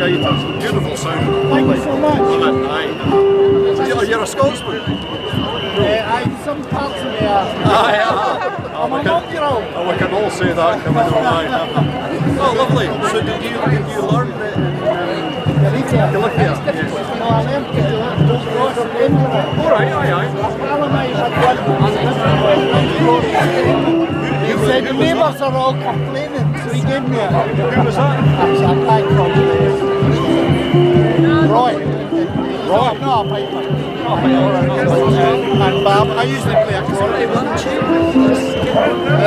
great. It's a beautiful sound. Thank you so much. Love it. Aye. So you're a Scotsman? Some parts of me are. Aye. I'm a mongrel. Oh, we can all say that, can we not? Aye. Oh, lovely. So did you learn that in Galicia? Yes. No, I learned to do it. Those cross and Edinburgh. All right, aye. A pal of mine had one. He said the neighbours are all complaining, so he gave me it. Who was that? That's a guy from Roy. Roy? No, a piper. And Bob. I usually play a cornet.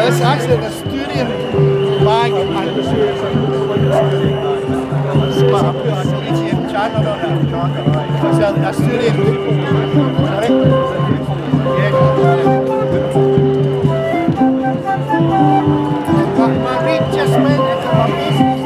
It's actually an Asturian bag and but I put a Galician channel on it. It's an Asturian sorry? Yeah. My reed just went into my business.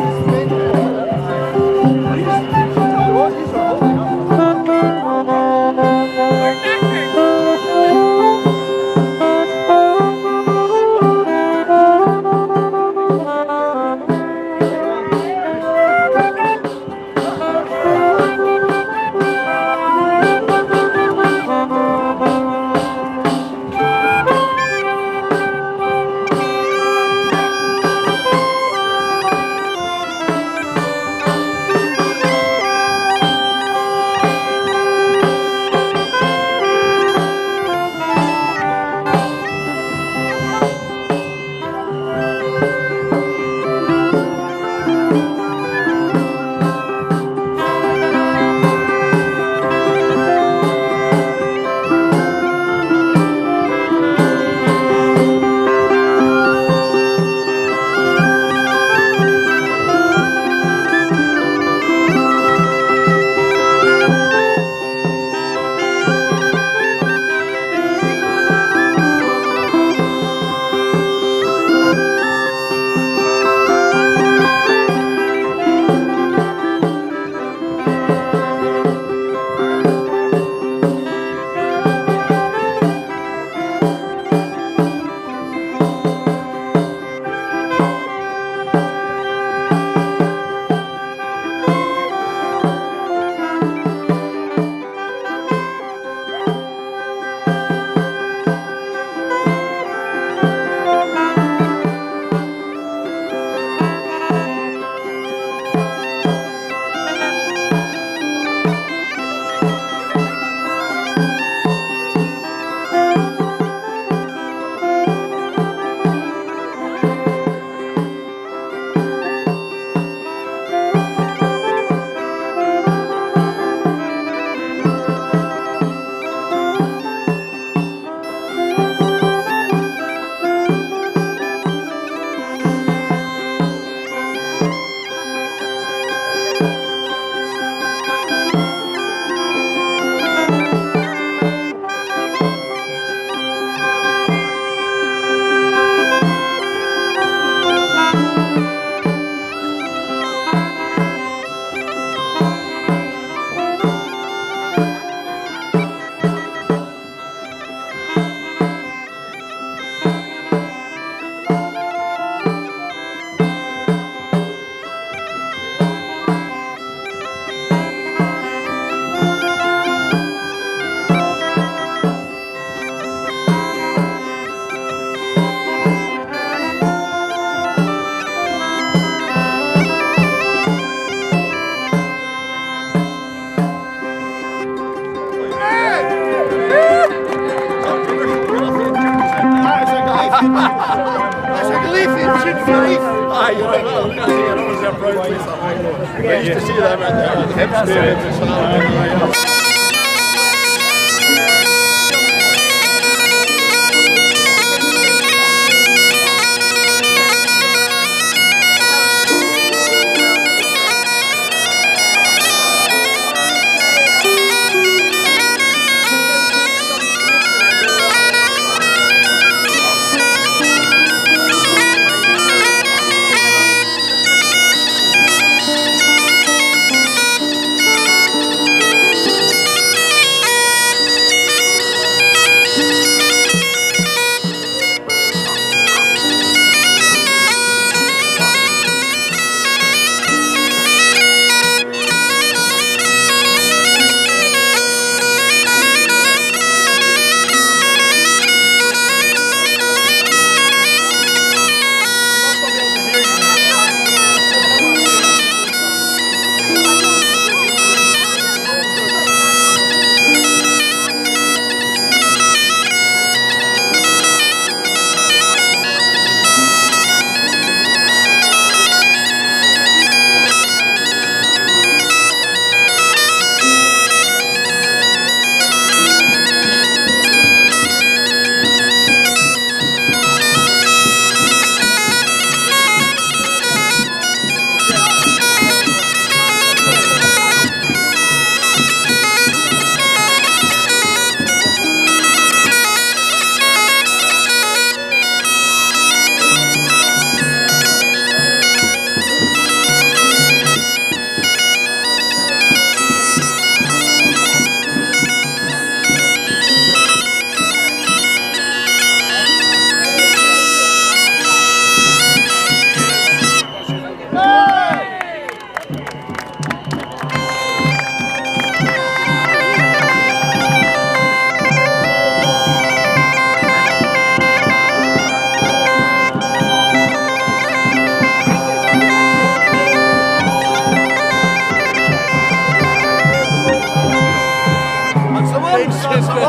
Aye, you're right. Well, I see you're always a proud place. I used to see them at the Hempstead.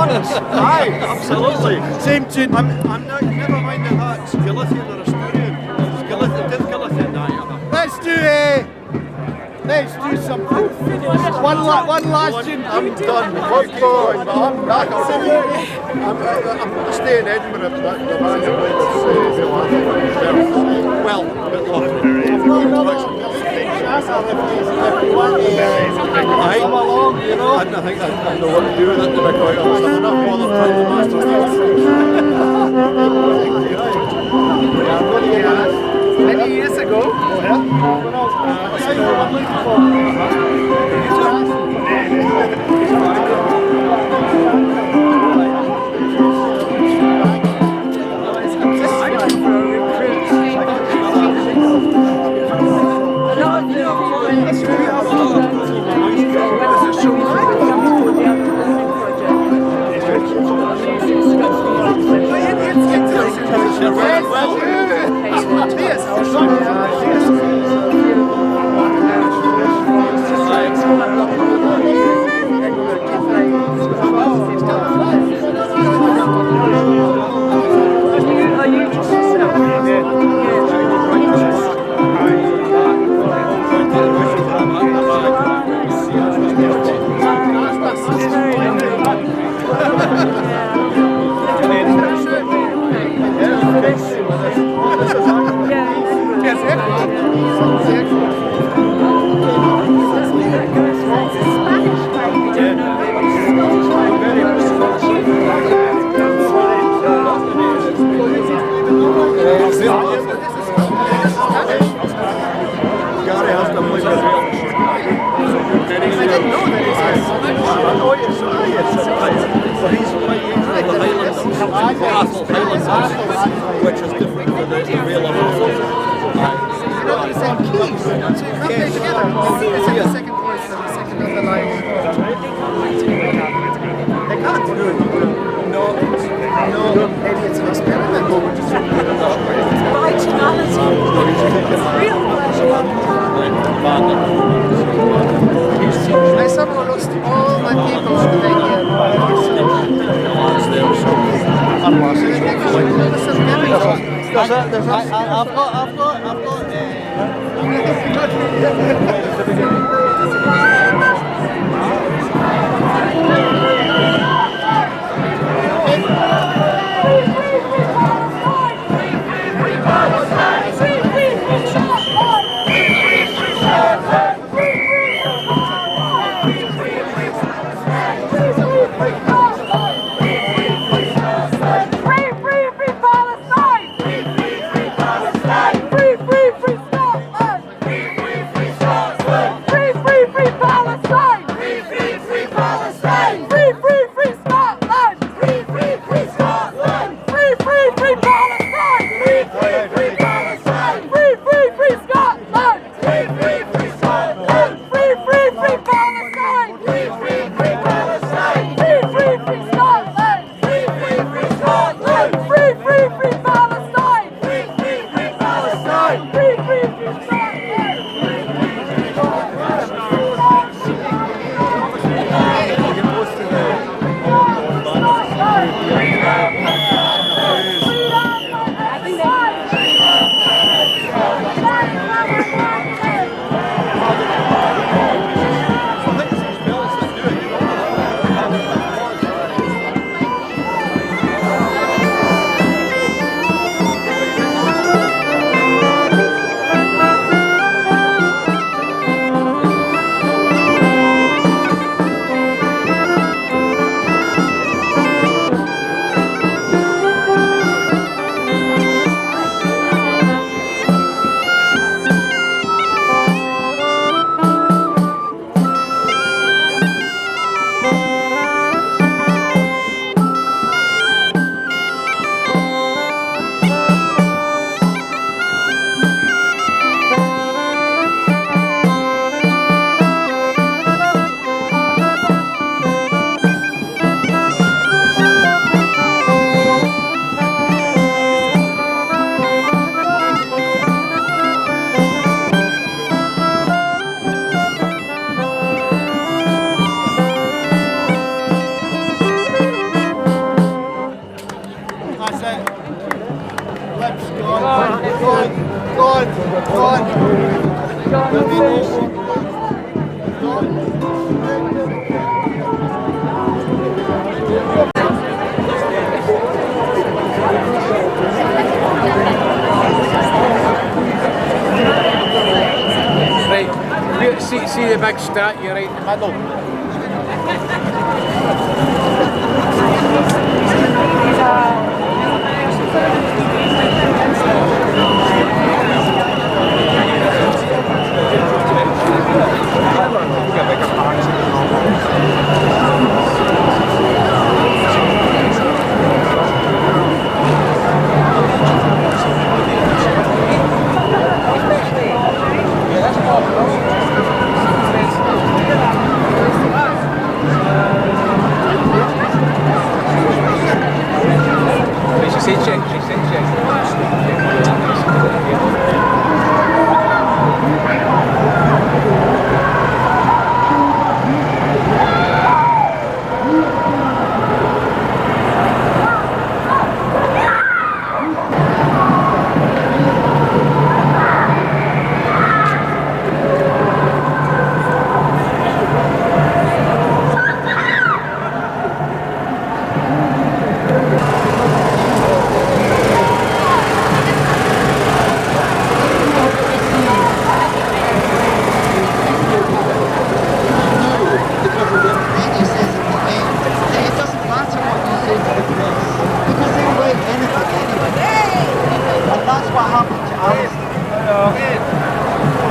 Barnes. Aye, absolutely. Same tune. I'm not, never mind that Skeleton or Asturian. Skeleton, did Skeleton, aye. Let's do something. One last tune. I'm done. Keep going, but I'm back already. I'm staying in Edinburgh, but the band are playing well, a bit longer. Come along, you know. I don't think I know what to do with it, to be quite honest. I'm not bothered trying to master Many years ago, which is different from the real You're not in the same keys, so you can't play together. It's in the second voice and the second of the line. They can't. No. Maybe it's an experiment. Vitality. Real pleasure. I somehow lost all my people on the way here. Free Scotland! Right, see the big statue right in the middle? She said check.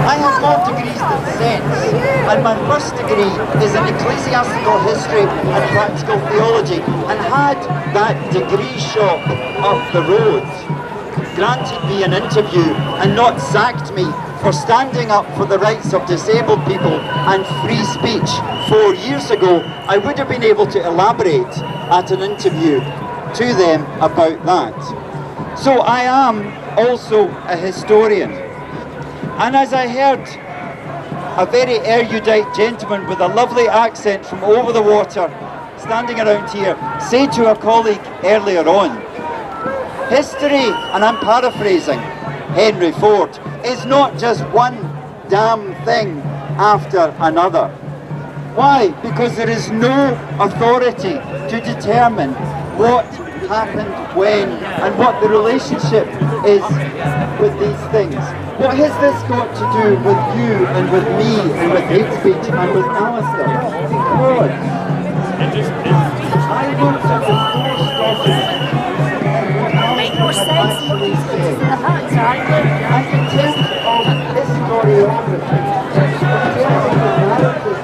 I have more degrees than sense, and my first degree is in ecclesiastical history and practical theology, and had that degree shop up the road granted me an interview and not sacked me for standing up for the rights of disabled people and free speech 4 years ago, I would have been able to elaborate at an interview to them about that. So I am also a historian. And as I heard a very erudite gentleman with a lovely accent from over the water standing around here say to a colleague earlier on, history, and I'm paraphrasing Henry Ford, is not just one damn thing after another. Why? Because there is no authority to determine what happened when and what the relationship is with these things. What has this got to do with you and with me and with hate speech and with Alistair? Because I looked at the Make more sense looking at the huts, aren't they? and in terms of historiography, in terms of the narrative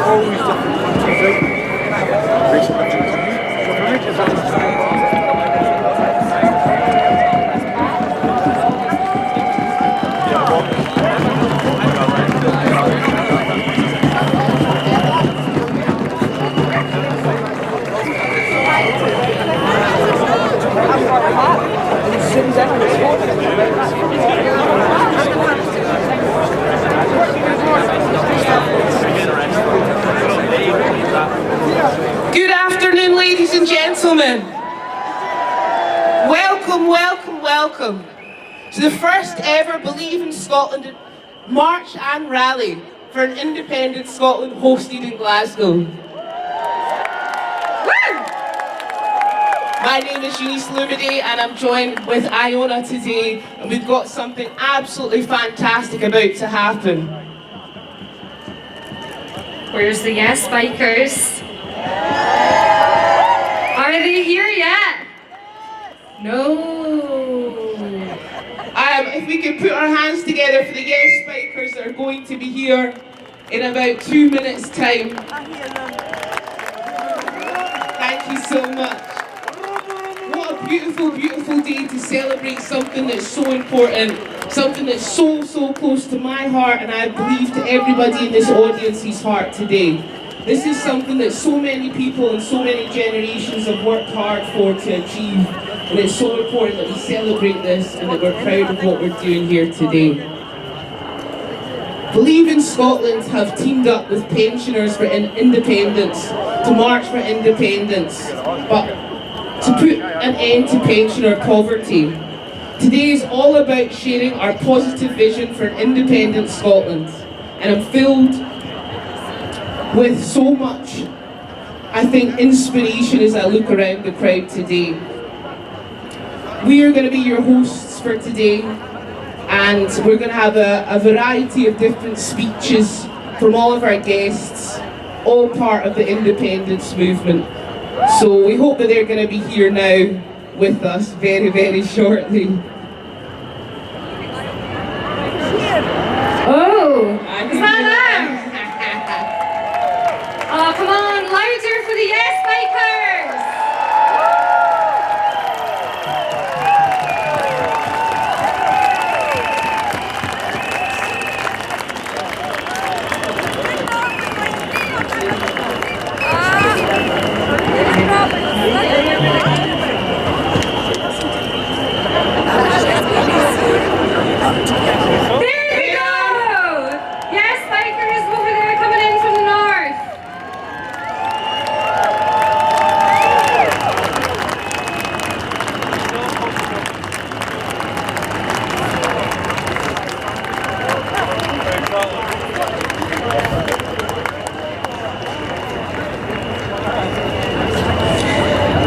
always different countries out. Recent countries. So for me, it's always Good afternoon, ladies and gentlemen. Welcome, welcome, welcome to the first ever Believe in Scotland March and Rally for an Independent Scotland hosted in Glasgow. Woo! My name is Eunice Lumide and I'm joined with Iona today, and we've got something absolutely fantastic about to happen. Where's the yes bikers? Are they here yet? No. If we could put our hands together for the yes spikers that are going to be here in about 2 minutes' time. Thank you so much. What a beautiful, beautiful day to celebrate something that's so important, something that's so, so close to my heart, and I believe to everybody in this audience's heart today. This is something that so many people and so many generations have worked hard for to achieve, and it's so important that we celebrate this and that we're proud of what we're doing here today. Believe in Scotland have teamed up with pensioners for independence to march for independence, but to put an end to pensioner poverty. Today is all about sharing our positive vision for an independent Scotland, and I'm filled with so much, I think, inspiration as I look around the crowd today. We are going to be your hosts for today, and we're going to have a variety of different speeches from all of our guests, all part of the independence movement. So we hope that they're going to be here now with us very, very shortly. Oh, is that them? Oh, come on, louder for the yes bikers! There we go! Yes bikers over there coming in from the north.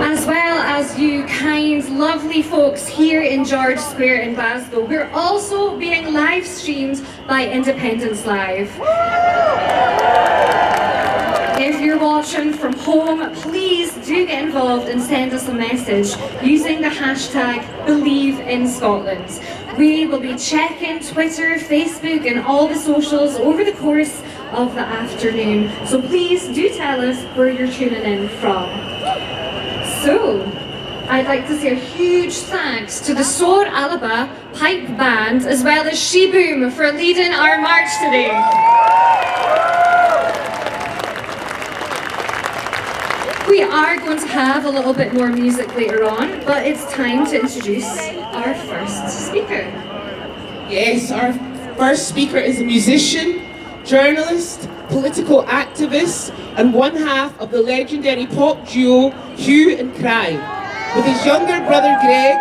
As well as you kind, lovely folks here in George Square in Glasgow, we're also being live streamed by Independence Live. If you're watching from home, please do get involved and send us a message using the hashtag #BelieveInScotland. We will be checking Twitter, Facebook and all the socials over the course of the afternoon. So please do tell us where you're tuning in from. So, I'd like to say a huge thanks to the Sor Alaba Pipe Band as well as She-Boom for leading our march today. We are going to have a little bit more music later on, but it's time to introduce our first speaker. Yes, our first speaker is a musician, journalist, political activist, and one half of the legendary pop duo Hue and Cry, with his younger brother Greg,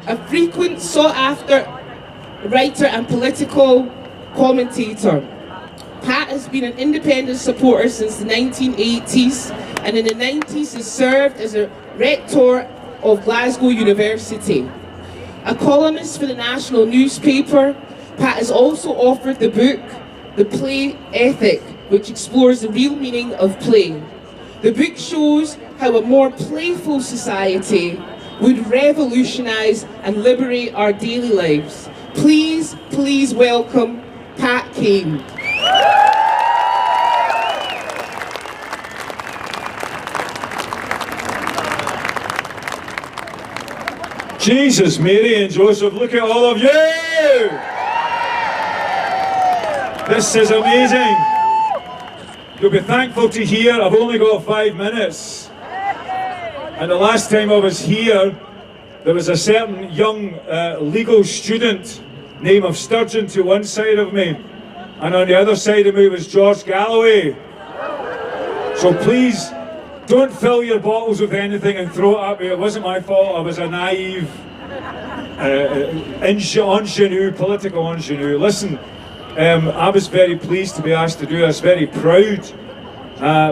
a frequent sought-after writer and political commentator. Pat has been an independent supporter since the 1980s, and in the 90s has served as a rector of Glasgow University. A columnist for the national newspaper, Pat has also authored the book The Play Ethic, which explores the real meaning of play. The book shows how a more playful society would revolutionise and liberate our daily lives. Please, please welcome Pat Kane. Jesus, Mary and Joseph, look at all of you! This is amazing. You'll be thankful to hear I've only got 5 minutes. And the last time I was here, there was a certain young legal student named of Sturgeon to one side of me, and on the other side of me was George Galloway. So please, don't fill your bottles with anything and throw it at me. It wasn't my fault. I was a naive ingenue, political ingenue. Listen, I was very pleased to be asked to do this, very proud,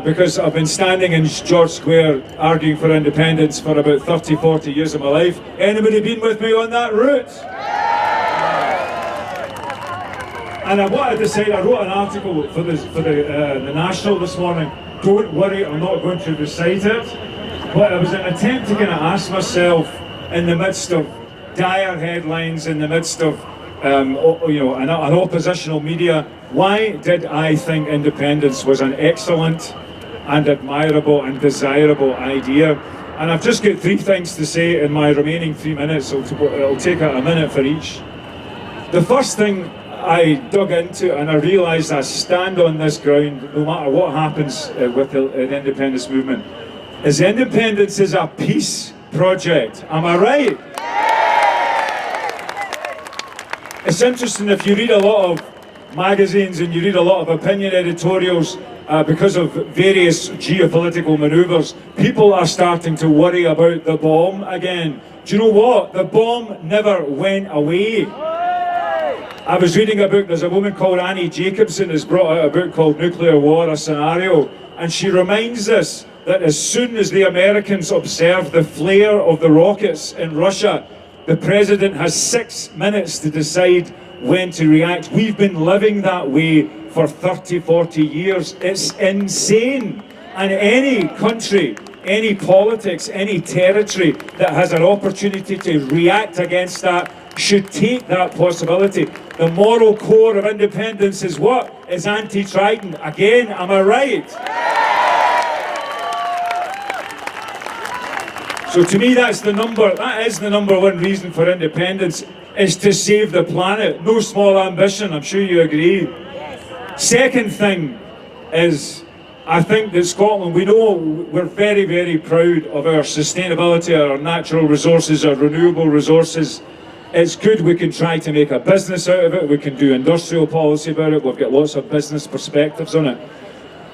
because I've been standing in George Square arguing for independence for about 30, 40 years of my life. Anybody been with me on that route? And I wanted to say, I wrote an article for the National this morning. Don't worry, I'm not going to recite it. But it was an attempt to kind of ask myself, in the midst of dire headlines, in the midst of an oppositional media, why did I think independence was an excellent and admirable and desirable idea? And I've just got 3 things to say in my remaining 3 minutes. It'll take a minute for each. The first thing I dug into, and I realised I stand on this ground no matter what happens with the independence movement, is independence is a peace project. Am I right? It's interesting, if you read a lot of magazines and you read a lot of opinion editorials, because of various geopolitical manoeuvres, people are starting to worry about the bomb again. Do you know what? The bomb never went away. I was reading a book, there's a woman called Annie Jacobson who's brought out a book called Nuclear War, a Scenario, and she reminds us that as soon as the Americans observe the flare of the rockets in Russia, the president has 6 minutes to decide when to react. We've been living that way for 30, 40 years. It's insane. And any country, any politics, any territory that has an opportunity to react against that should take that possibility. The moral core of independence is what? Is anti-Trident. Again, am I right? So to me, that is the number 1 reason for independence, is to save the planet. No small ambition, I'm sure you agree. Second thing is, I think that Scotland, we know we're very, very proud of our sustainability, our natural resources, our renewable resources. It's good we can try to make a business out of it, we can do industrial policy about it, we've got lots of business perspectives on it.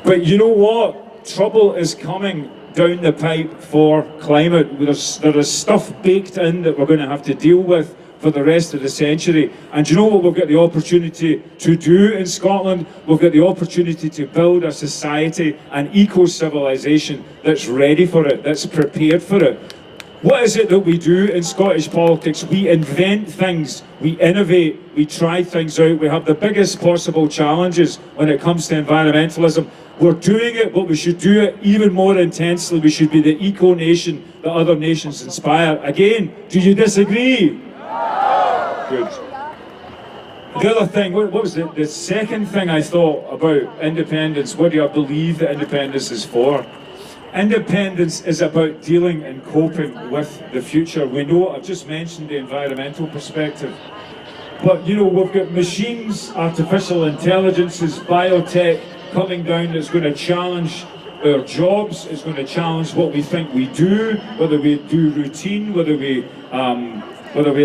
But you know what? Trouble is coming down the pipe for climate. There is stuff baked in that we're going to have to deal with for the rest of the century. And do you know what we've got the opportunity to do in Scotland? We've got the opportunity to build a society, an eco-civilization that's ready for it, that's prepared for it. What is it that we do in Scottish politics? We invent things, we innovate, we try things out. We have the biggest possible challenges when it comes to environmentalism. We're doing it, but we should do it even more intensely. We should be the eco-nation that other nations inspire. Again, do you disagree? No. Good. The other thing, what was the second thing I thought about independence? What do I believe that independence is for? Independence is about dealing and coping with the future. We know, I've just mentioned the environmental perspective, but you know, we've got machines, artificial intelligences, biotech coming down that's going to challenge our jobs, it's going to challenge what we think we do, whether we do routine, whether we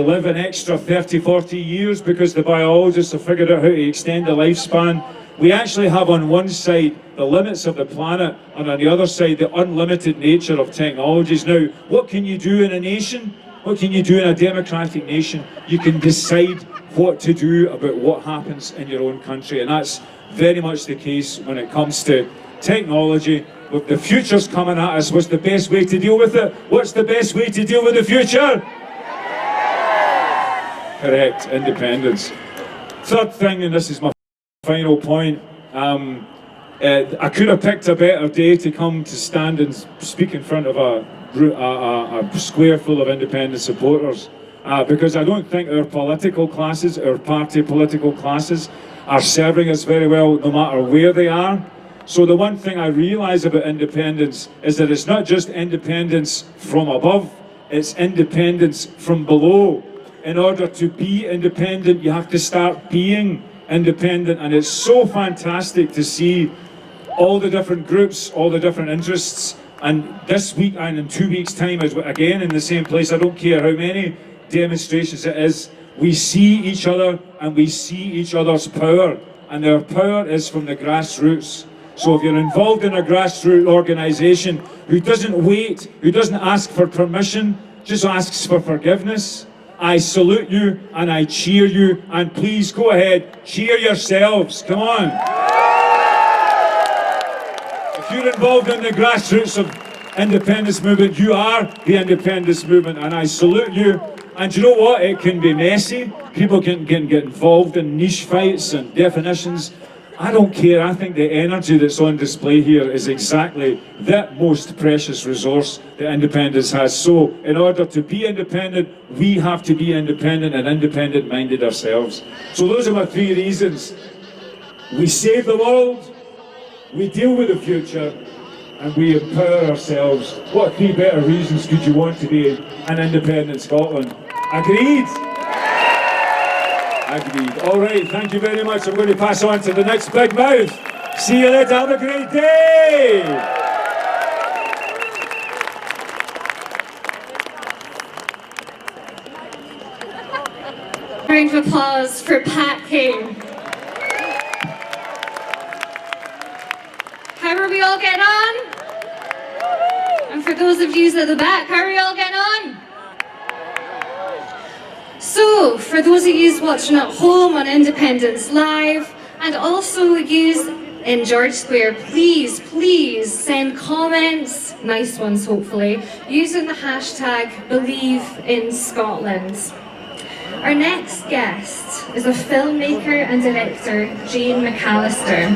live an extra 30, 40 years because the biologists have figured out how to extend the lifespan. We actually have on one side the limits of the planet, and on the other side the unlimited nature of technologies. Now, what can you do in a nation? What can you do in a democratic nation? You can decide what to do about what happens in your own country, and that's very much the case when it comes to technology. With the future's coming at us, what's the best way to deal with it? What's the best way to deal with the future? Correct, independence. Third thing, and this is my final point, I could have picked a better day to come to stand and speak in front of a square full of independent supporters, because I don't think our political classes, our party political classes, are serving us very well no matter where they are. So the one thing I realise about independence is that it's not just independence from above, It's independence from below. In order to be independent, you have to start being independent, and it's so fantastic to see all the different groups, all the different interests, and this week and in 2 weeks' time, again in the same place, I don't care how many demonstrations it is, we see each other and we see each other's power, and their power is from the grassroots. So if you're involved in a grassroots organisation who doesn't wait, who doesn't ask for permission, just asks for forgiveness, I salute you and I cheer you, and please go ahead, cheer yourselves, come on. If you're involved in the grassroots of independence movement, you are the independence movement, and I salute you. And you know what? It can be messy. People can get involved in niche fights and definitions. I don't care. I think the energy that's on display here is exactly the most precious resource that independence has. So in order to be independent, we have to be independent and independent-minded ourselves. So those are my 3 reasons. We save the world, we deal with the future, and we empower ourselves. What 3 better reasons could you want to be an independent Scotland? Agreed? Agreed. All right, thank you very much. I'm going to pass on to the next big mouth. See you later. Have a great day. Round of applause for Pat King. How are we all getting on? And for those of you at the back, how are we all getting on? So, for those of you watching at home on Independence Live, and also you in George Square, please send comments, nice ones hopefully, using the hashtag #BelieveInScotland. Our next guest is a filmmaker and director, Jane McAllister.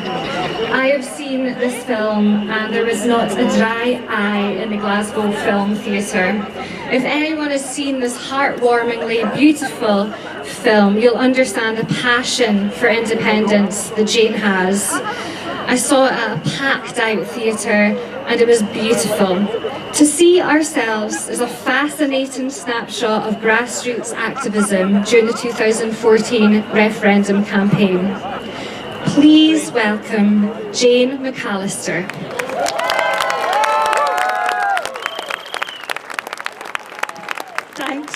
I have seen this film and there was not a dry eye in the Glasgow Film Theatre. If anyone has seen this heartwarmingly beautiful film, you'll understand the passion for independence that Jane has. I saw it at a packed out theatre and it was beautiful. To see ourselves is a fascinating snapshot of grassroots activism during the 2014 referendum campaign. Please welcome Jane McAllister. Thanks.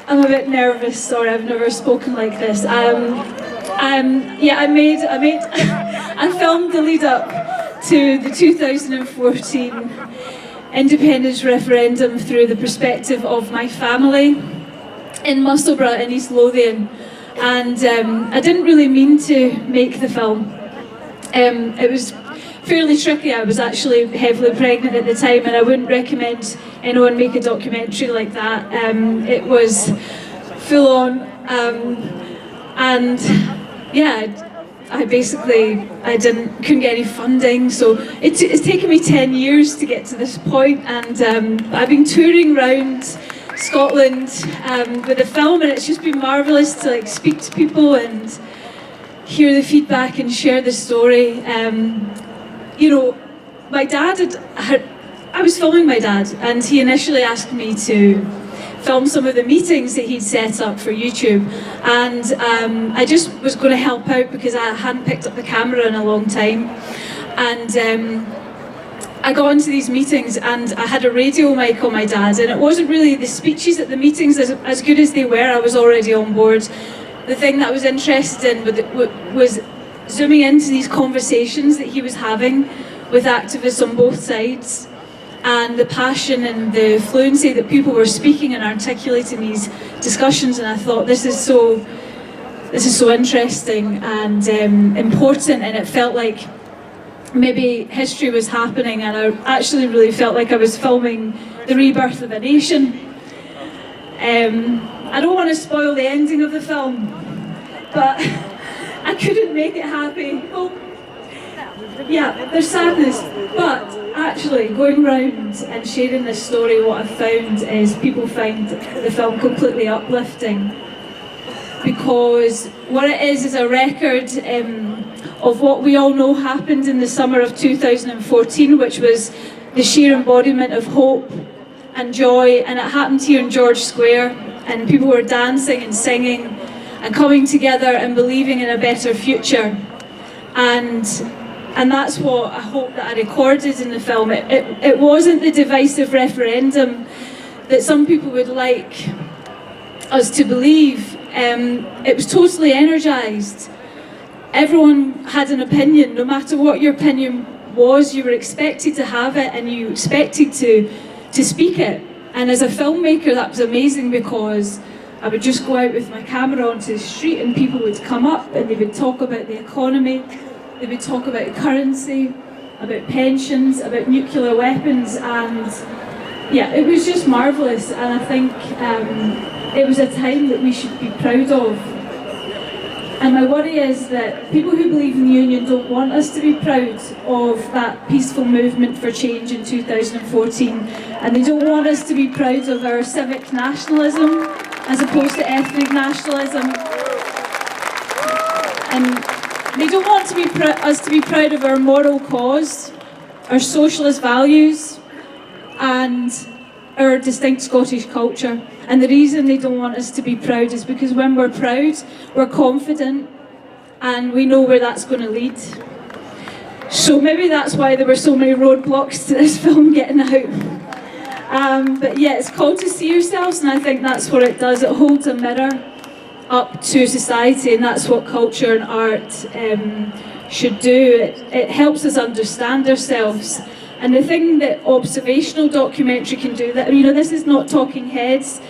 I'm a bit nervous, sorry, I've never spoken like this. I made I filmed the lead up to the 2014 independence referendum through the perspective of my family in Musselburgh in East Lothian, and I didn't really mean to make the film. It was fairly tricky. I was actually heavily pregnant at the time, and I wouldn't recommend anyone make a documentary like that. It was full on, and yeah, I couldn't get any funding, so it's taken me 10 years to get to this point, and I've been touring around Scotland with the film, and it's just been marvellous to speak to people and hear the feedback and share the story. My dad I was filming my dad, and he initially asked me to film some of the meetings that he'd set up for YouTube, and I just was going to help out because I hadn't picked up the camera in a long time, and I got into these meetings and I had a radio mic on my dad, and it wasn't really the speeches at the meetings, as good as they were. I was already on board. The thing that I was interested in was zooming into these conversations that he was having with activists on both sides, and the passion and the fluency that people were speaking and articulating these discussions. And I thought, this is so interesting and important, and it felt like maybe history was happening, and I actually really felt like I was filming the rebirth of a nation. I don't want to spoil the ending of the film, but I couldn't make it happy. Well, yeah, there's sadness, but actually going round and sharing this story, what I've found is people find the film completely uplifting, because what it is a record of what we all know happened in the summer of 2014, which was the sheer embodiment of hope and joy, and it happened here in George Square, and people were dancing and singing and coming together and believing in a better future. And that's what I hope that I recorded in the film. It wasn't the divisive referendum that some people would like us to believe. It was totally energised. Everyone had an opinion. No matter what your opinion was, you were expected to have it, and you expected to speak it. And as a filmmaker, that was amazing, because I would just go out with my camera onto the street and people would come up and they would talk about the economy, they would talk about currency, about pensions, about nuclear weapons, and yeah, it was just marvellous. And I think it was a time that we should be proud of. And my worry is that people who believe in the union don't want us to be proud of that peaceful movement for change in 2014, and they don't want us to be proud of our civic nationalism as opposed to ethnic nationalism, and they don't want us to be proud of our moral cause, our socialist values, and our distinct Scottish culture. And the reason they don't want us to be proud is because when we're proud, we're confident and we know where that's going to lead. So maybe that's why there were so many roadblocks to this film getting out. But yeah, it's called To See Yourselves, and I think that's what it does. It holds a mirror up to society, and that's what culture and art should do. It helps us understand ourselves. And the thing that observational documentary can do, that, you know, this is not talking heads,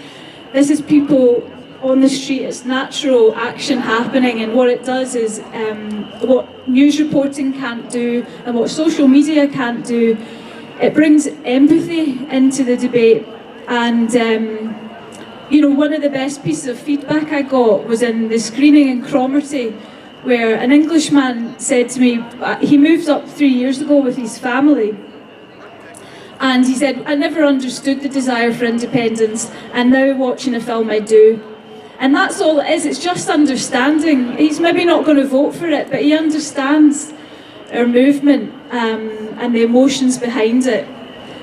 this is people on the street, it's natural action happening, and what it does is what news reporting can't do and what social media can't do, it brings empathy into the debate. And you know, one of the best pieces of feedback I got was in the screening in Cromarty, where an Englishman said to me, he moved up 3 years ago with his family, and he said, I never understood the desire for independence, and now watching a film I do. And that's all it is, it's just understanding. He's maybe not going to vote for it, but he understands our movement and the emotions behind it.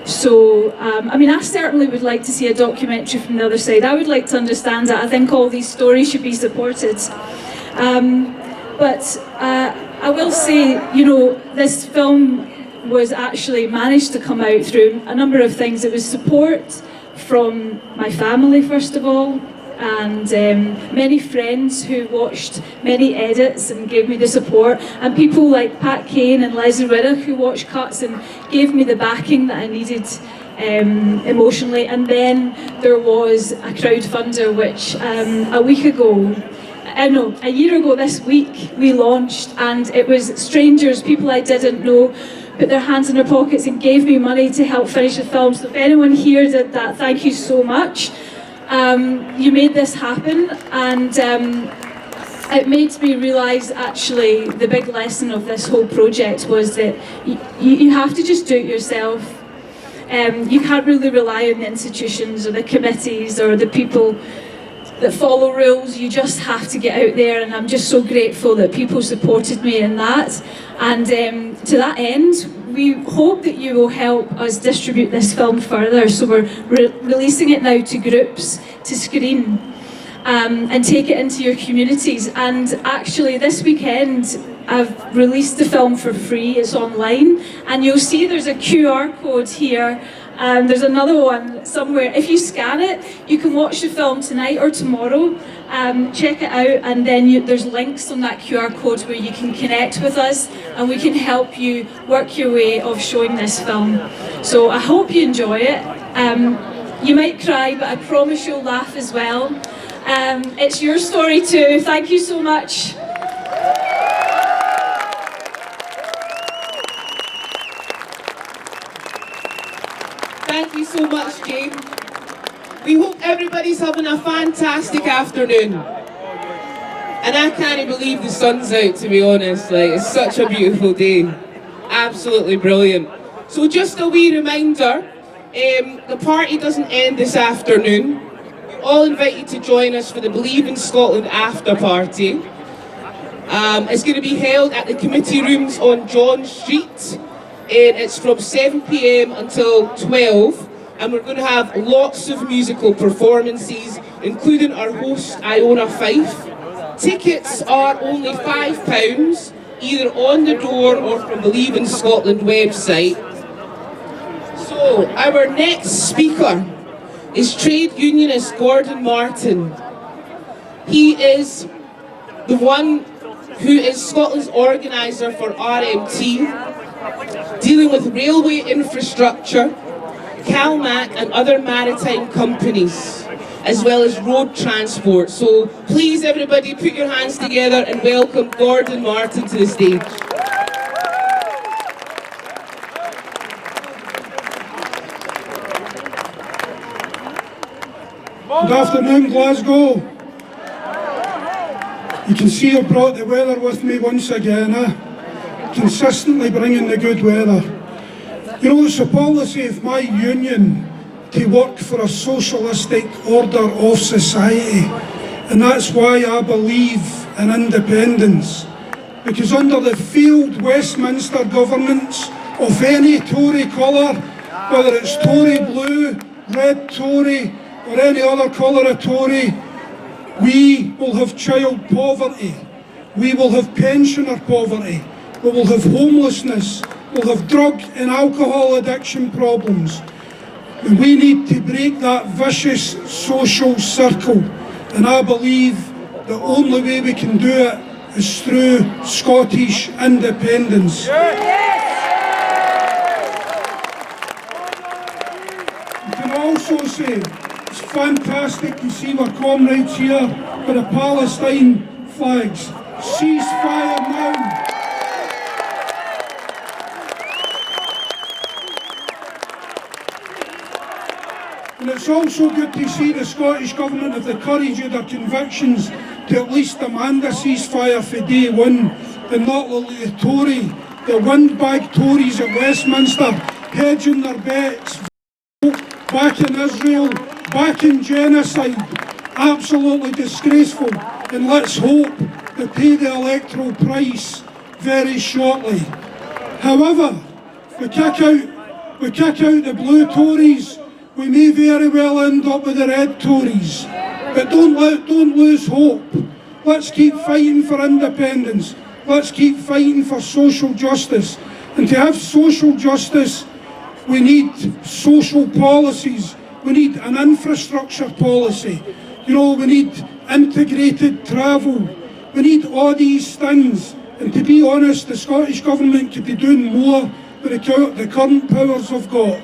So, I mean, I certainly would like to see a documentary from the other side. I would like to understand it. I think all these stories should be supported. But I will say, you know, this film was actually managed to come out through a number of things. It was support from my family, first of all, and many friends who watched many edits and gave me the support, and people like Pat Kane and Leslie Riddick who watched cuts and gave me the backing that I needed emotionally. And then there was a crowdfunder which a year ago this week we launched, and it was strangers, people I didn't know, put their hands in their pockets and gave me money to help finish the film. So if anyone here did that, thank you so much. You made this happen, and it made me realise actually the big lesson of this whole project was that you have to just do it yourself. You can't really rely on the institutions or the committees or the people that follow rules. You just have to get out there, and I'm just so grateful that people supported me in that. And to that end, we hope that you will help us distribute this film further. So we're releasing it now to groups to screen and take it into your communities. And actually this weekend I've released the film for free, it's online, and you'll see there's a QR code here. There's another one somewhere. If you scan it, you can watch the film tonight or tomorrow. Check it out, and then there's links on that QR code where you can connect with us, and we can help you work your way of showing this film. So I hope you enjoy it. You might cry, but I promise you'll laugh as well. It's your story too. Thank you so much. Thank you so much, Jane. We hope everybody's having a fantastic afternoon. And I can't believe the sun's out, to be honest. Like, it's such a beautiful day. Absolutely brilliant. So just a wee reminder, the party doesn't end this afternoon. We're all invited to join us for the Believe in Scotland after party. It's going to be held at the committee rooms on John Street. And it's from 7 PM until 12. and we're going to have lots of musical performances, including our host Iona Fife. Tickets are only £5, either on the door or from the Leave in Scotland website. So, our next speaker is trade unionist Gordon Martin. He is the one who is Scotland's organiser for RMT, dealing with railway infrastructure, CalMac and other maritime companies, as well as road transport. So please everybody put your hands together and welcome Gordon Martin to the stage. Good afternoon, Glasgow. You can see I've brought the weather with me once again, consistently bringing the good weather. You know, it's a policy of my union to work for a socialistic order of society, and that's why I believe in independence. Because under the failed Westminster governments of any Tory colour, whether it's Tory blue, red Tory, or any other colour of Tory, we will have child poverty, we will have pensioner poverty, we will have homelessness, we'll have drug and alcohol addiction problems. And we need to break that vicious social circle, and I believe the only way we can do it is through Scottish independence. You can also say it's fantastic to see our comrades here with the Palestine flags. Ceasefire now. And it's also good to see the Scottish Government have the courage of their convictions to at least demand a ceasefire for day one, and not only the windbag Tories at Westminster hedging their bets, back in Israel, back in genocide. Absolutely disgraceful, and let's hope they pay the electoral price very shortly. However, we kick out the blue Tories, we may very well end up with the red Tories. But don't lose hope. Let's keep fighting for independence. Let's keep fighting for social justice. And to have social justice, we need social policies. We need an infrastructure policy. You know, we need integrated travel. We need all these things. And to be honest, the Scottish Government could be doing more with the current powers they've got.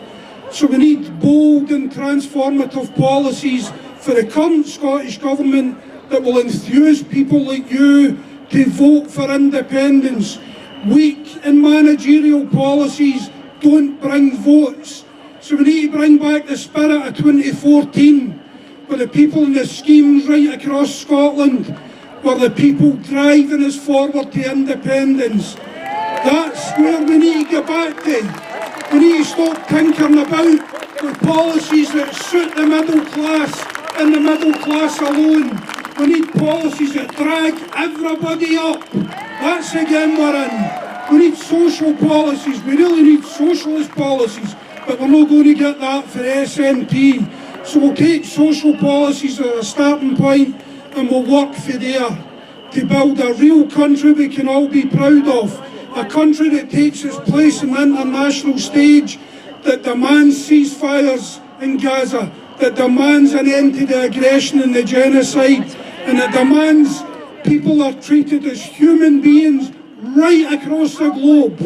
So we need bold and transformative policies for the current Scottish Government that will enthuse people like you to vote for independence. Weak and managerial policies don't bring votes. So we need to bring back the spirit of 2014, where the people in the schemes right across Scotland were the people driving us forward to independence. That's where we need to get back to. We need to stop tinkering about with policies that suit the middle class and the middle class alone. We need policies that drag everybody up. That's the game we're in. We need social policies. We really need socialist policies, but we're not going to get that for SNP. So we'll take social policies as a starting point and we'll work for there to build a real country we can all be proud of. A country that takes its place on the international stage, that demands ceasefires in Gaza, that demands an end to the aggression and the genocide, and that demands people are treated as human beings right across the globe.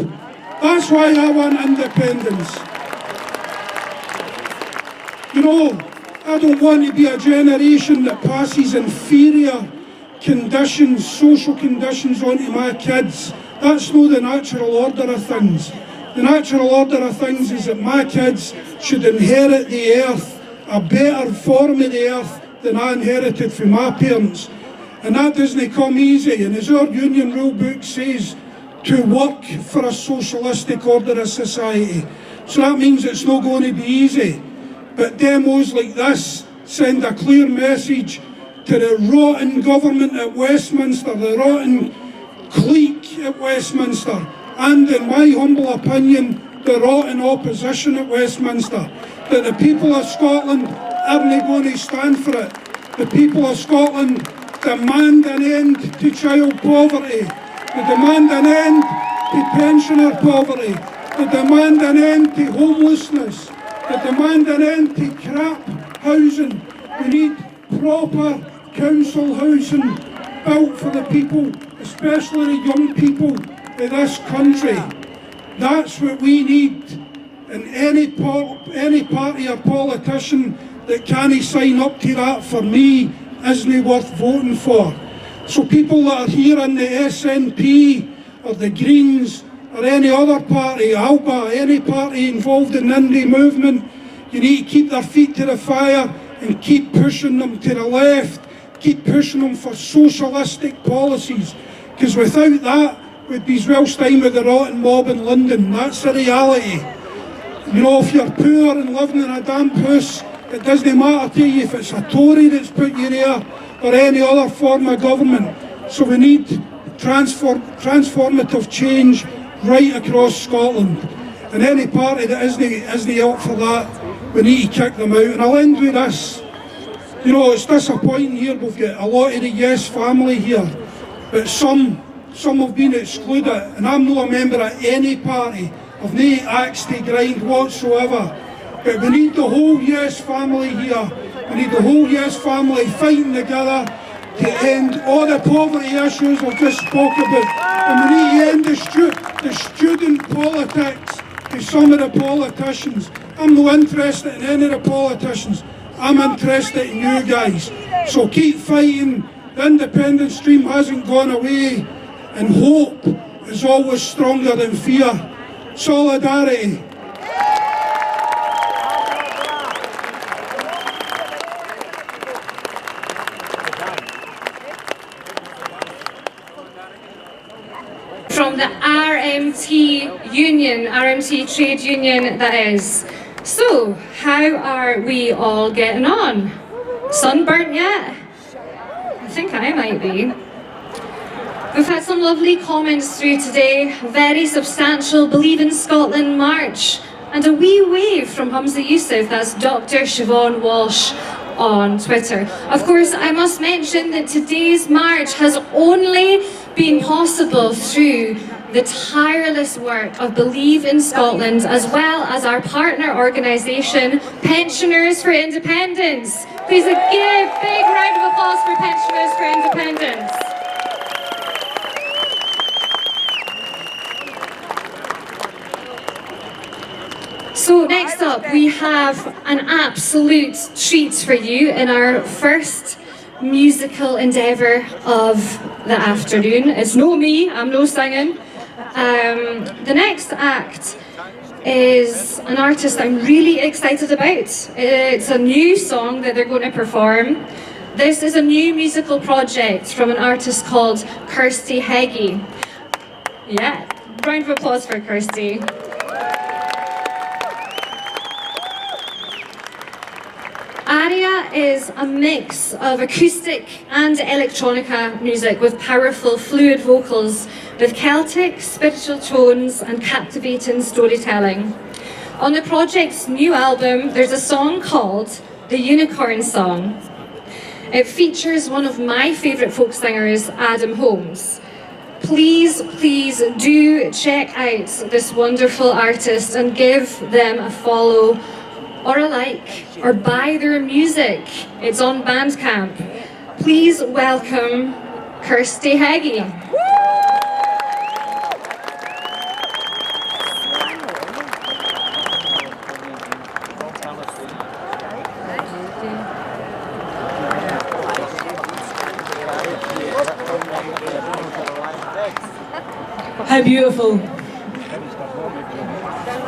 That's why I want independence. You know, I don't want to be a generation that passes inferior conditions, social conditions onto my kids. That's not the natural order of things. The natural order of things is that my kids should inherit the earth, a better form of the earth than I inherited from my parents. And that doesn't come easy. And as our union rule book says, to work for a socialistic order of society. So that means it's not going to be easy. But demos like this send a clear message to the rotten government at Westminster, the rotten clique at Westminster, and in my humble opinion, the rotten opposition at Westminster, that the people of Scotland aren't going to stand for it. The people of Scotland demand an end to child poverty. They demand an end to pensioner poverty. They demand an end to homelessness. They demand an end to crap housing. We need proper council housing built for the people, especially the young people of this country. That's what we need. And any party or politician that can't sign up to that, for me, isn't worth voting for. So people that are here in the SNP or the Greens or any other party, ALBA, any party involved in the indie movement, you need to keep their feet to the fire and keep pushing them to the left, keep pushing them for socialistic policies, because without that, we'd be whilst time with the rotten mob in London. That's the reality. You know, if you're poor and living in a damp house, it doesn't matter to you if it's a Tory that's put you there or any other form of government. So we need transformative change right across Scotland. And any party that isn't up for that, we need to kick them out. And I'll end with this. You know, it's disappointing here, we've got a lot of the Yes family here, but some have been excluded, and I'm not a member of any party. I've no axe to grind whatsoever. But we need the whole Yes family here. We need the whole Yes family fighting together to end all the poverty issues I've just spoke about. And we need to end the student politics to some of the politicians. I'm not interested in any of the politicians. I'm interested in you guys. So keep fighting. The independent stream hasn't gone away. And hope is always stronger than fear. Solidarity. From the RMT union, RMT trade union that is. So, how are we all getting on? Sunburnt yet? I think I might be. We've had some lovely comments through today, very substantial Believe in Scotland march, and a wee wave from Humza Yousaf, that's Dr. Siobhan Walsh on Twitter. Of course, I must mention that today's march has only been possible through the tireless work of Believe in Scotland, as well as our partner organisation, Pensioners for Independence. Please give a big round of applause for Pensioners for Independence. So next up, we have an absolute treat for you in our first musical endeavour of the afternoon. It's no me, I'm no singing. The next act is an artist I'm really excited about. It's a new song that they're going to perform. This is a new musical project from an artist called Kirsty Heggie. Yeah, round of applause for Kirsty. Aria is a mix of acoustic and electronica music with powerful fluid vocals with Celtic, spiritual tones and captivating storytelling. On the project's new album, there's a song called The Unicorn Song. It features one of my favourite folk singers, Adam Holmes. Please do check out this wonderful artist and give them a follow or a like, or buy their music. It's on Bandcamp. Please welcome Kirsty Heggie. How beautiful.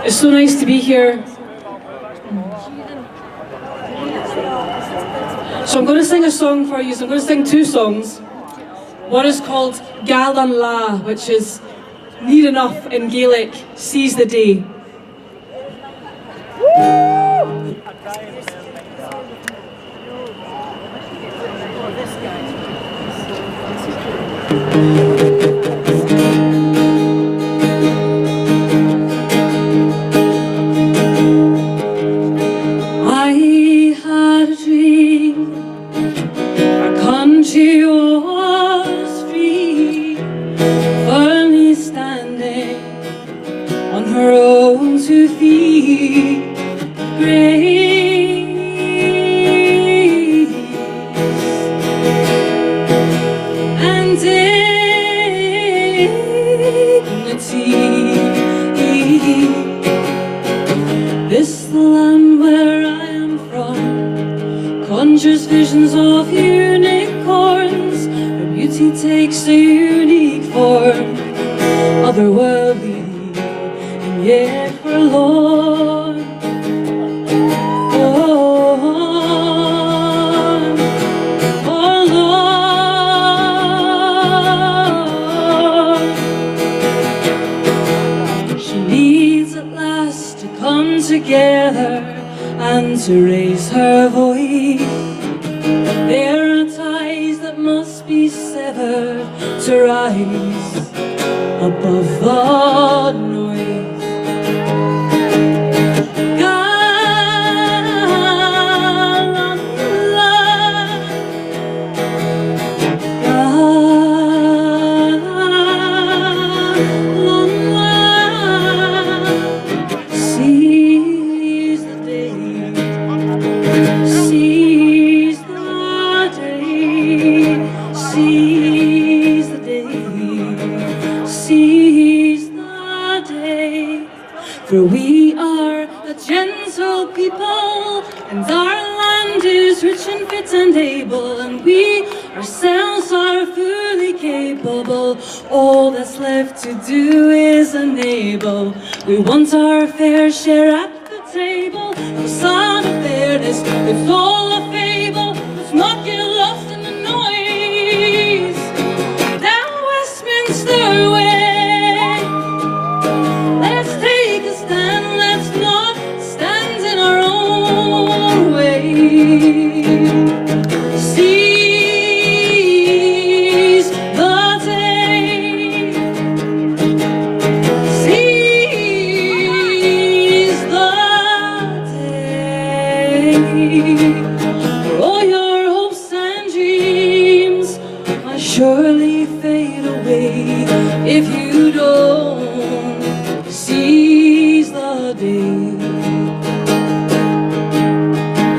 It's so nice to be here. So I'm going to sing a song for you. So I'm going to sing two songs. One is called Galan La, which is near enough in Gaelic, seize the day. to feed grace and dignity. This land where I am from conjures visions of unicorns, where beauty takes a unique form, otherworldly and yet forlorn. Oh Lord, she needs at last to come together and to raise her voice. There are ties that must be severed to rise above the noise. Seize the day, seize the day, seize the day, seize the day. For we are a gentle people, and our land is rich and fit and able, and we ourselves are fully capable. All that's left to do is enable. We want our fair share at the table. The son of fairness, it's all a fable. Let's not get lost in the noise. Down Westminster way, let's take a stand. Let's not stand in our own way. Seize the day, seize the day. For all your hopes and dreams might surely fade away if you don't seize the day.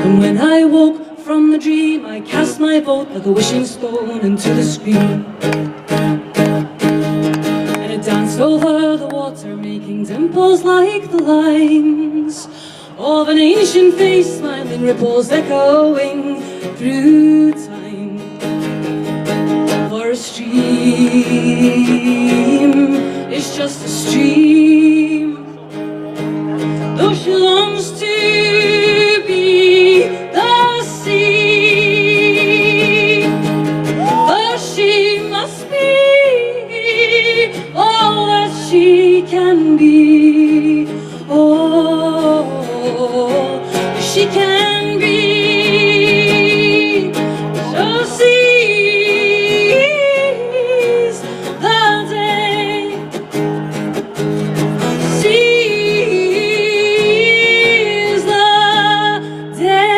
And when I woke from the dream, I cast my vote like a wishing stone into the stream, and it danced over the water, making dimples like the lines of an ancient face, smiling ripples echoing through time. For a stream is just a stream, though she longs to be the sea, but she must be all that she can be. Oh, she can be. So seize the day, seize the day.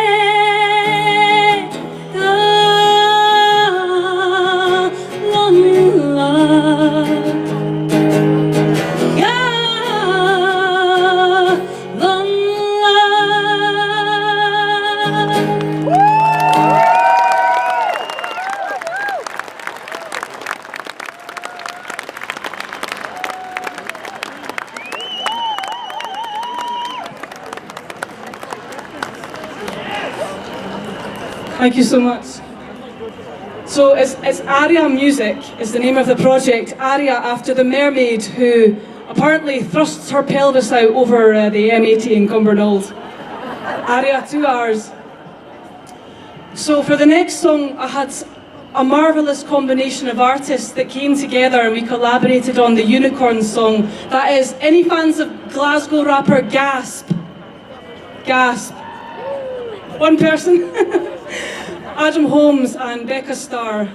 Thank you so much. So it's Aria Music is the name of the project. Aria after the mermaid who apparently thrusts her pelvis out over the M80 in Cumbernauld. Aria 2 hours. So for the next song I had a marvellous combination of artists that came together and we collaborated on the Unicorn song. That is, any fans of Glasgow rapper Gasp? Gasp. One person. Adam Holmes and Becca Starr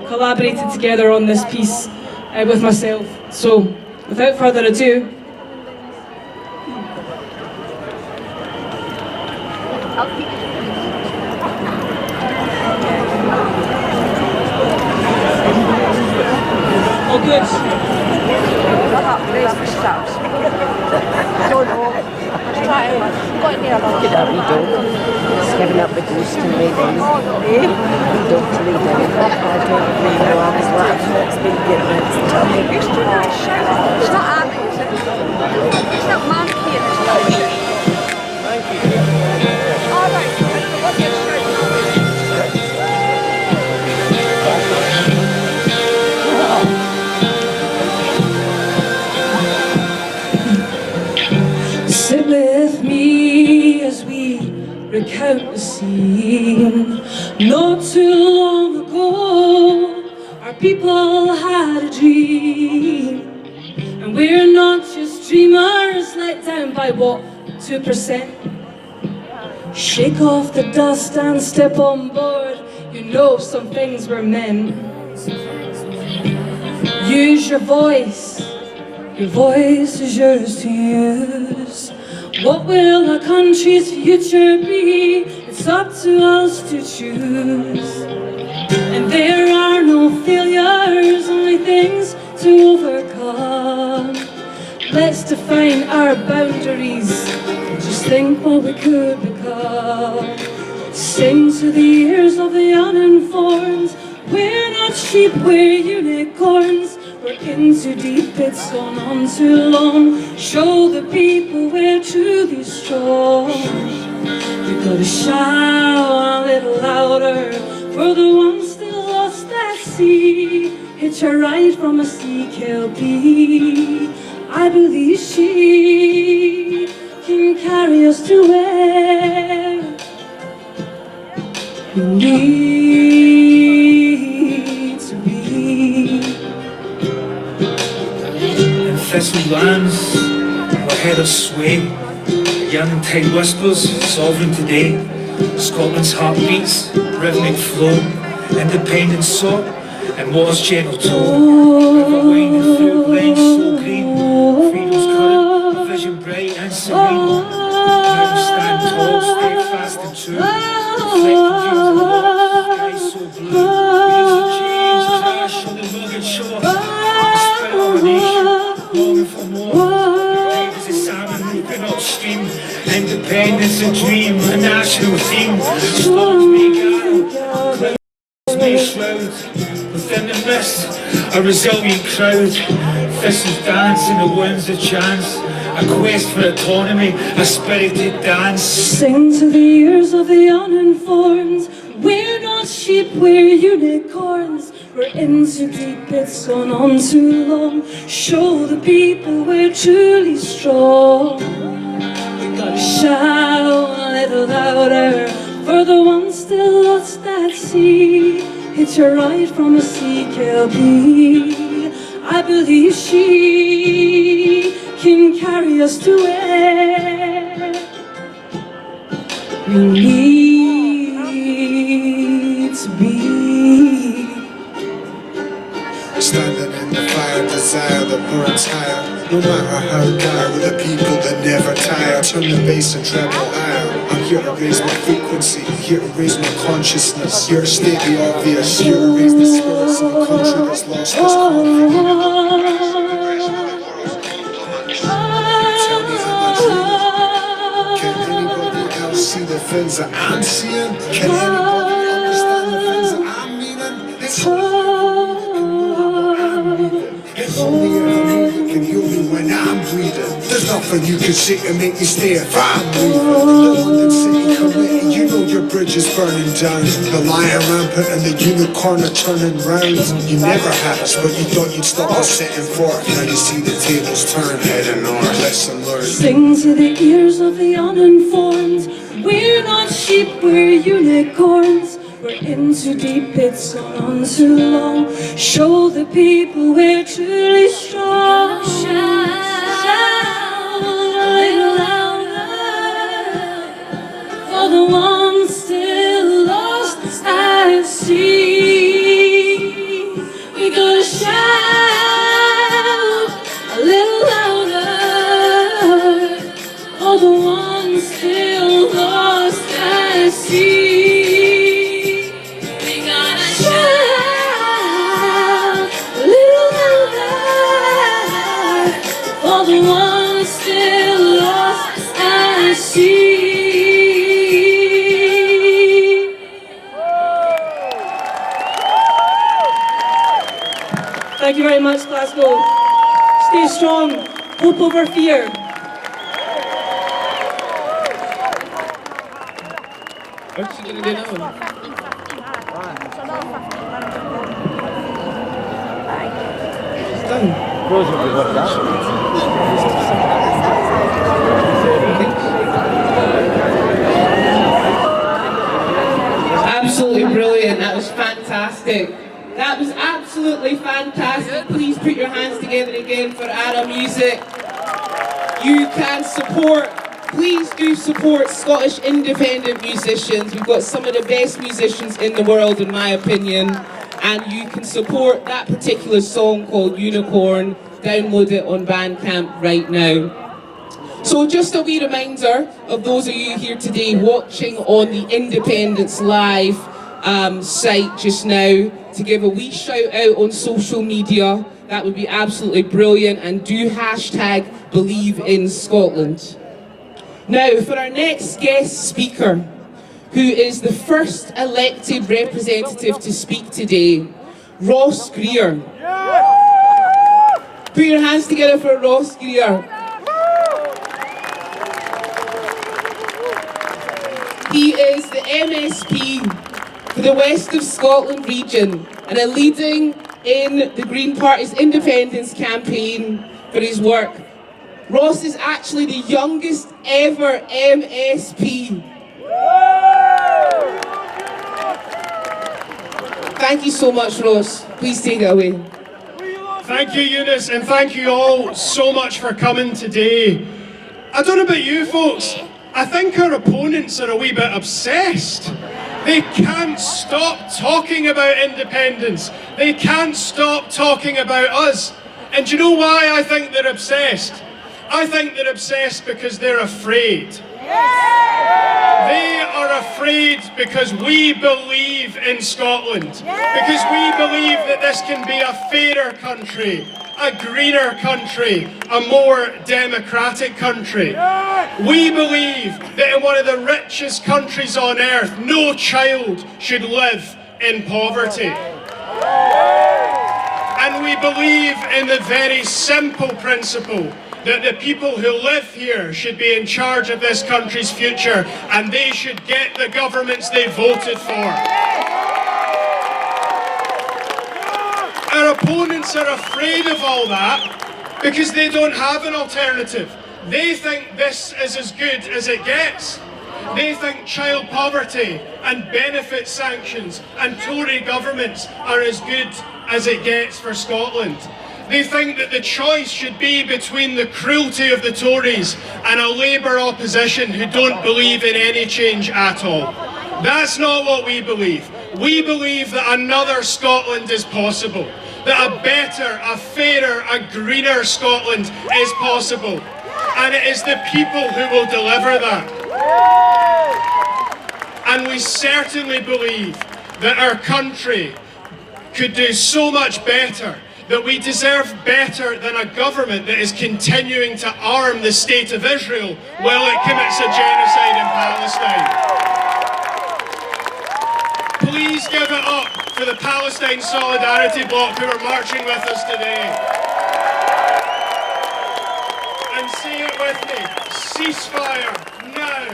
collaborated together on this piece with myself. So, without further ado, all good. used to reading. I don't read anymore. I don't really know. I was laughing. It's been good. It's not Annie, is it? It's not Monkey, it's Monkey. All right, I don't know what you're shouting Sit with me as we recount the scene. Not too long ago, our people had a dream. And we're not just dreamers let down by what, 2%? Shake off the dust and step on board. You know some things were meant. Use your voice. Your voice is yours to use. What will our country's future be? It's up to us to choose. And there are no failures, only things to overcome. Let's define our boundaries. Just think what we could become. Sing to the ears of the uninformed. We're not sheep, we're unicorns. We're in too deep, it's gone on too long. Show the people we're truly strong. We gotta shout a little louder for the ones still lost at sea. Hitch a ride from a CKLP. I believe she can carry us to where we need to be. Thistle lands, we're head of sway. Young tide whispers, sovereign today. Scotland's heartbeats, rhythmic flow. Independence sought, and waters gentle tone. River winding through lanes so green. Freedom's current, a vision bright and serene. Mountains stand tall, steadfast and true. Reflecting views of love, skies so blue. Waves of change crash on the rugged shore. The spirit of a nation. Longing for more. Brave as a salmon moving upstream. Independence a dream, a national theme. Storms may gather, clouds may shroud. Within the mist, a resilient crowd. Thistles dance in the winds of chance. A quest for autonomy, a spirited dance. Sing to the ears of the uninformed. We're not sheep, we're unicorns. We're in too deep, it's gone on too long. Show the people we're truly strong. We gotta shout a little louder for the ones still lost at sea. Hitch a ride from a CKLP. I believe she can carry us to where we need to be. Standing in the fire, desire that burns higher. No matter how dire, with the people that never tire. Turn the bass and treble higher. I'm here to raise my frequency, here to raise my consciousness, here to state the obvious, here to raise the spirits of a country that's lost its confidence. Tell me how much can anybody else see the things that I'm seeing? Can anybody understand the things that I'm meaning? It's only if I'm moving can heal me when I'm breathing. There's nothing you can say to make me stay if I'm breathing. The London City Committee, you know your bridge is burning down. The lion rampant and the unicorn are turning round. You never had us, but you thought you'd stop us setting forth. Now you see the tables turn, heading north. Lesson learned. Sing to the ears of the uninformed. We're not sheep, we're unicorns. We're in too deep, it's gone on too long. Show the people we're truly strong. Shout a little louder for the ones still lost at sea. We gotta shout a little louder for the ones still lost at sea. The ones still lost at sea. Glasgow. Stay strong. Hope over fear. What's she gonna do now? She's done. Absolutely brilliant. That was fantastic. That was absolutely fantastic. Please put your hands together again for ARA Music. You can support, please do support Scottish independent musicians. We've got some of the best musicians in the world, in my opinion. And you can support that particular song called Unicorn. Download it on Bandcamp right now. So just a wee reminder of those of you here today watching on the Independence Live site just now to give a wee shout out on social media. That would be absolutely brilliant, and do hashtag Believe in Scotland. Now for our next guest speaker, who is the first elected representative to speak today, Ross Greer. Put your hands together for Ross Greer. He is the MSP for the West of Scotland region and a leading in the Green Party's independence campaign for his work. Ross is actually the youngest ever MSP. Thank you so much, Ross. Please take it away. Thank you, Eunice, and thank you all so much for coming today. I don't know about you folks, I think our opponents are a wee bit obsessed. They can't stop talking about independence. They can't stop talking about us. And do you know why I think they're obsessed? I think they're obsessed because they're afraid. They are afraid because we believe in Scotland. Because we believe that this can be a fairer country, a greener country, a more democratic country. We believe that in one of the richest countries on earth, no child should live in poverty. And we believe in the very simple principle that the people who live here should be in charge of this country's future, and they should get the governments they voted for. Our opponents are afraid of all that because they don't have an alternative. They think this is as good as it gets. They think child poverty and benefit sanctions and Tory governments are as good as it gets for Scotland. They think that the choice should be between the cruelty of the Tories and a Labour opposition who don't believe in any change at all. That's not what we believe. We believe that another Scotland is possible, that a better, a fairer, a greener Scotland is possible. And it is the people who will deliver that. And we certainly believe that our country could do so much better, that we deserve better than a government that is continuing to arm the state of Israel while it commits a genocide in Palestine. Please give it up for the Palestine Solidarity Bloc who are marching with us today. And say it with me, ceasefire now!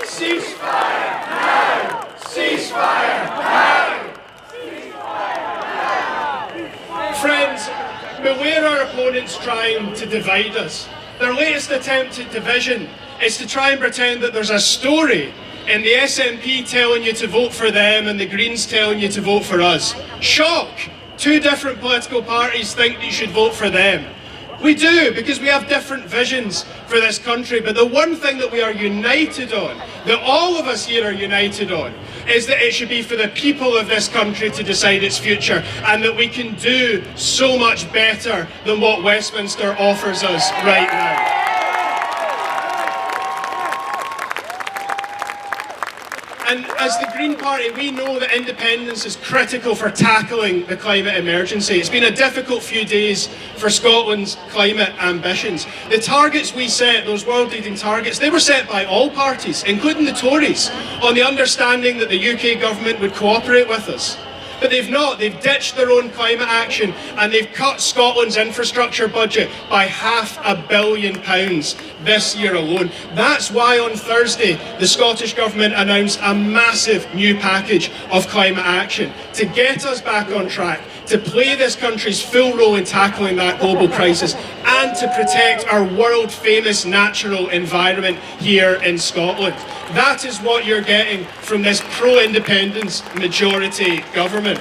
Ceasefire now! Ceasefire now! Friends, beware our opponents trying to divide us. Their latest attempt at division is to try and pretend that there's a story in the SNP telling you to vote for them and the Greens telling you to vote for us. Shock! Two different political parties think that you should vote for them. We do, because we have different visions for this country, but the one thing that we are united on, that all of us here are united on, is that it should be for the people of this country to decide its future, and that we can do so much better than what Westminster offers us right now. And as the Green Party, we know that independence is critical for tackling the climate emergency. It's been a difficult few days for Scotland's climate ambitions. The targets we set, those world-leading targets, they were set by all parties, including the Tories, on the understanding that the UK government would cooperate with us. But they've not. They've ditched their own climate action and they've cut Scotland's infrastructure budget by £500 million this year alone. That's why on Thursday the Scottish Government announced a massive new package of climate action to get us back on track, to play this country's full role in tackling that global crisis and to protect our world famous natural environment here in Scotland. That is what you're getting from this pro-independence majority government.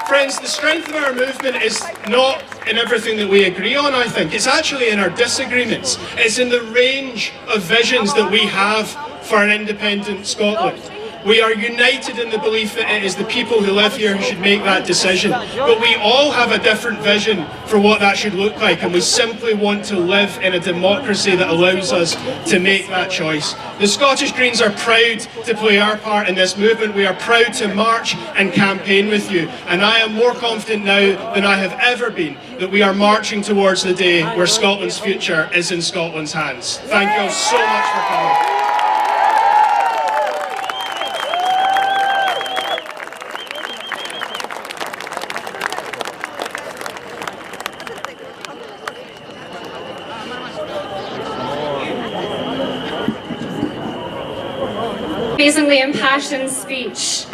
Friends, the strength of our movement is not in everything that we agree on, I think. It's actually in our disagreements. It's in the range of visions that we have for an independent Scotland. We are united in the belief that it is the people who live here who should make that decision. But we all have a different vision for what that should look like, and we simply want to live in a democracy that allows us to make that choice. The Scottish Greens are proud to play our part in this movement. We are proud to march and campaign with you. And I am more confident now than I have ever been that we are marching towards the day where Scotland's future is in Scotland's hands. Thank you all so much for coming. Amazingly impassioned speech.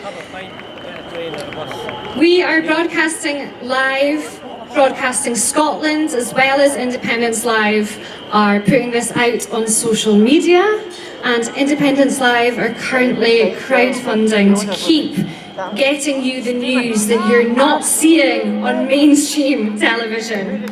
We are broadcasting live, Broadcasting Scotland as well as Independence Live are putting this out on social media, and Independence Live are currently crowdfunding to keep getting you the news that you're not seeing on mainstream television.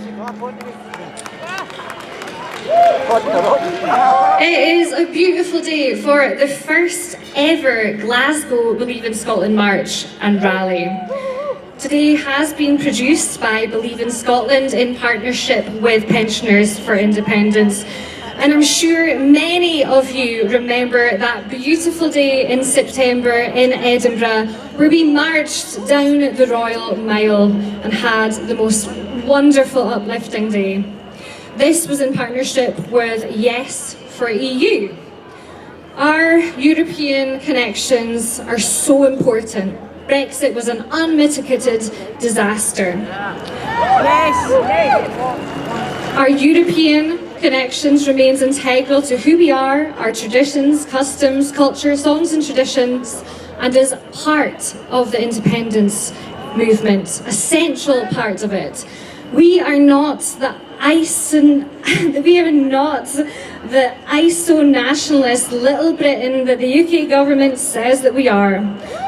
It is a beautiful day for the first ever Glasgow Believe in Scotland March and Rally. Today has been produced by Believe in Scotland in partnership with Pensioners for Independence. And I'm sure many of you remember that beautiful day in September in Edinburgh where we marched down the Royal Mile and had the most wonderful uplifting day. This was in partnership with Yes for EU. Our European connections are so important. Brexit was an unmitigated disaster. Our European connections remains integral to who we are, our traditions, customs, culture, songs and traditions, and is part of the independence movement, a central part of it. We are not the ISO-nationalist Little Britain that the UK government says that we are,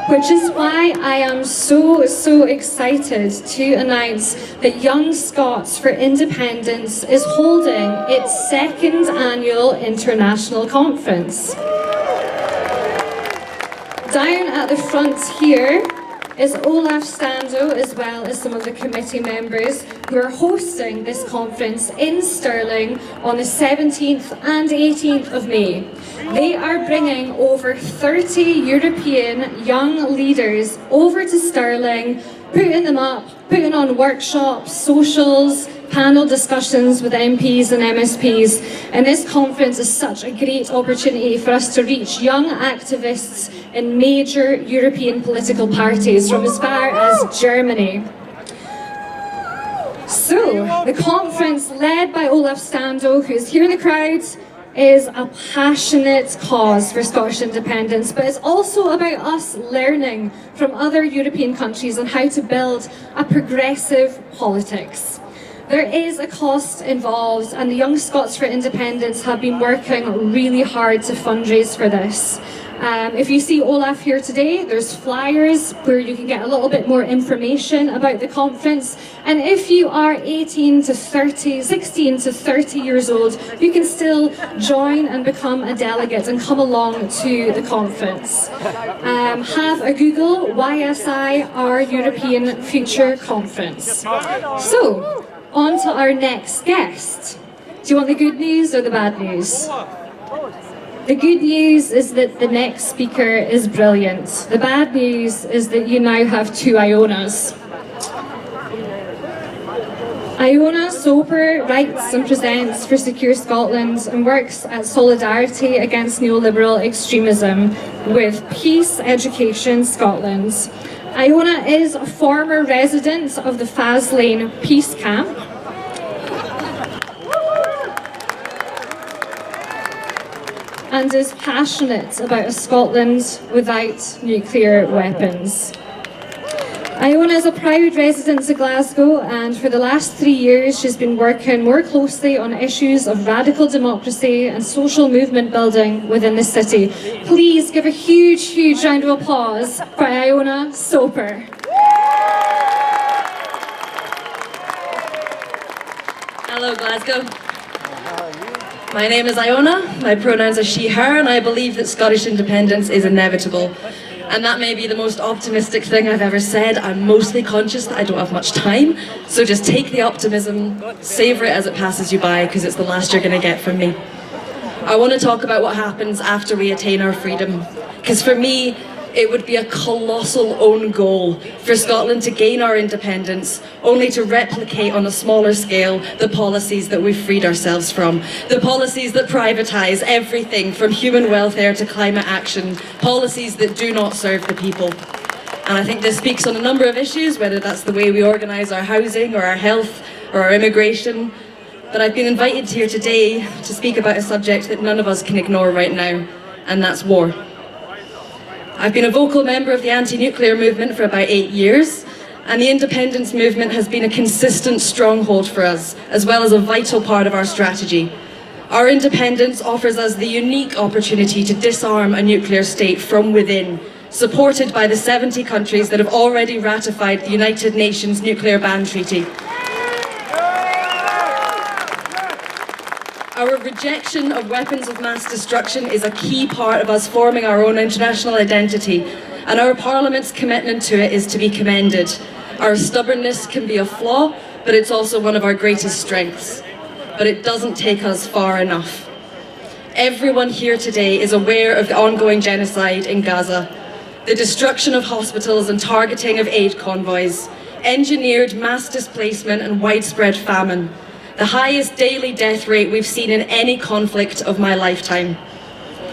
which is why I am so excited to announce that Young Scots for Independence is holding its second annual international conference. Down at the front here is Olaf Stando, as well as some of the committee members who are hosting this conference in Stirling on the 17th and 18th of May. They are bringing over 30 European young leaders over to Stirling, putting them up, putting on workshops, socials, panel discussions with MPs and MSPs. And this conference is such a great opportunity for us to reach young activists in major European political parties from as far as Germany. So, the conference led by Olaf Stando, who is here in the crowd, is a passionate cause for Scottish independence, but it's also about us learning from other European countries on how to build a progressive politics. There is a cost involved, and the Young Scots for Independence have been working really hard to fundraise for this. If you see Olaf here today, there's flyers where you can get a little bit more information about the conference. And if you are 16 to 30 years old, you can still join and become a delegate and come along to the conference. Have a Google YSI, our European Future Conference. So, on to our next guest. Do you want the good news or the bad news? The good news is that the next speaker is brilliant. The bad news is that you now have two Ionas. Iona Soper writes and presents for Secure Scotland and works at Solidarity Against Neoliberal Extremism with Peace Education Scotland. Iona is a former resident of the Faslane Peace Camp and is passionate about a Scotland without nuclear weapons. Iona is a proud resident of Glasgow, and for the last 3 years she's been working more closely on issues of radical democracy and social movement building within the city. Please give a huge, huge round of applause for Iona Soper. Hello Glasgow. My name is Iona, my pronouns are she, her, and I believe that Scottish independence is inevitable. And that may be the most optimistic thing I've ever said. I'm mostly conscious that I don't have much time, so just take the optimism, savour it as it passes you by, because it's the last you're going to get from me. I want to talk about what happens after we attain our freedom, because for me, it would be a colossal own goal for Scotland to gain our independence, only to replicate on a smaller scale the policies that we've freed ourselves from. The policies that privatise everything from human welfare to climate action. Policies that do not serve the people. And I think this speaks on a number of issues, whether that's the way we organise our housing or our health or our immigration. But I've been invited here today to speak about a subject that none of us can ignore right now, and that's war. I've been a vocal member of the anti-nuclear movement for about 8 years, and the independence movement has been a consistent stronghold for us, as well as a vital part of our strategy. Our independence offers us the unique opportunity to disarm a nuclear state from within, supported by the 70 countries that have already ratified the United Nations Nuclear Ban Treaty. Our rejection of weapons of mass destruction is a key part of us forming our own international identity, and our Parliament's commitment to it is to be commended. Our stubbornness can be a flaw, but it's also one of our greatest strengths. But it doesn't take us far enough. Everyone here today is aware of the ongoing genocide in Gaza, the destruction of hospitals and targeting of aid convoys, engineered mass displacement and widespread famine. The highest daily death rate we've seen in any conflict of my lifetime.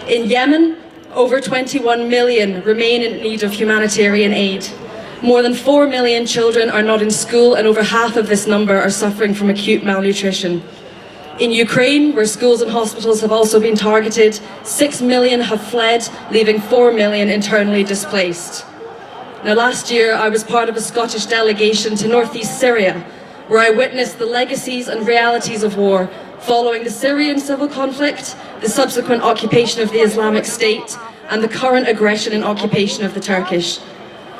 In Yemen, over 21 million remain in need of humanitarian aid. More than 4 million children are not in school, and over half of this number are suffering from acute malnutrition. In Ukraine, where schools and hospitals have also been targeted, 6 million have fled, leaving 4 million internally displaced. Now, last year I was part of a Scottish delegation to northeast Syria, where I witnessed the legacies and realities of war following the Syrian civil conflict, the subsequent occupation of the Islamic State, and the current aggression and occupation of the Turkish.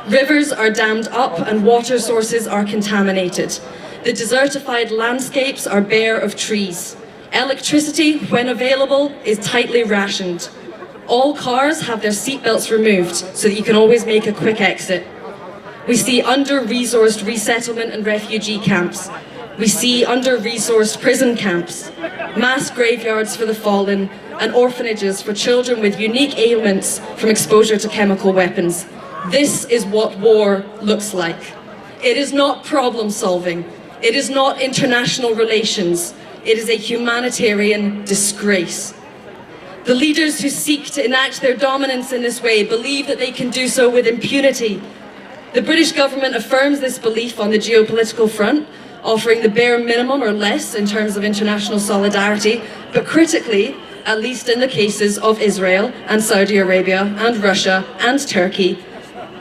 Rivers are dammed up and water sources are contaminated. The desertified landscapes are bare of trees. Electricity, when available, is tightly rationed. All cars have their seatbelts removed so that you can always make a quick exit. We see under-resourced resettlement and refugee camps. We see under-resourced prison camps, mass graveyards for the fallen, and orphanages for children with unique ailments from exposure to chemical weapons. This is what war looks like. It is not problem solving. It is not international relations. It is a humanitarian disgrace. The leaders who seek to enact their dominance in this way believe that they can do so with impunity. The British government affirms this belief on the geopolitical front, offering the bare minimum or less in terms of international solidarity, but critically, at least in the cases of Israel and Saudi Arabia and Russia and Turkey,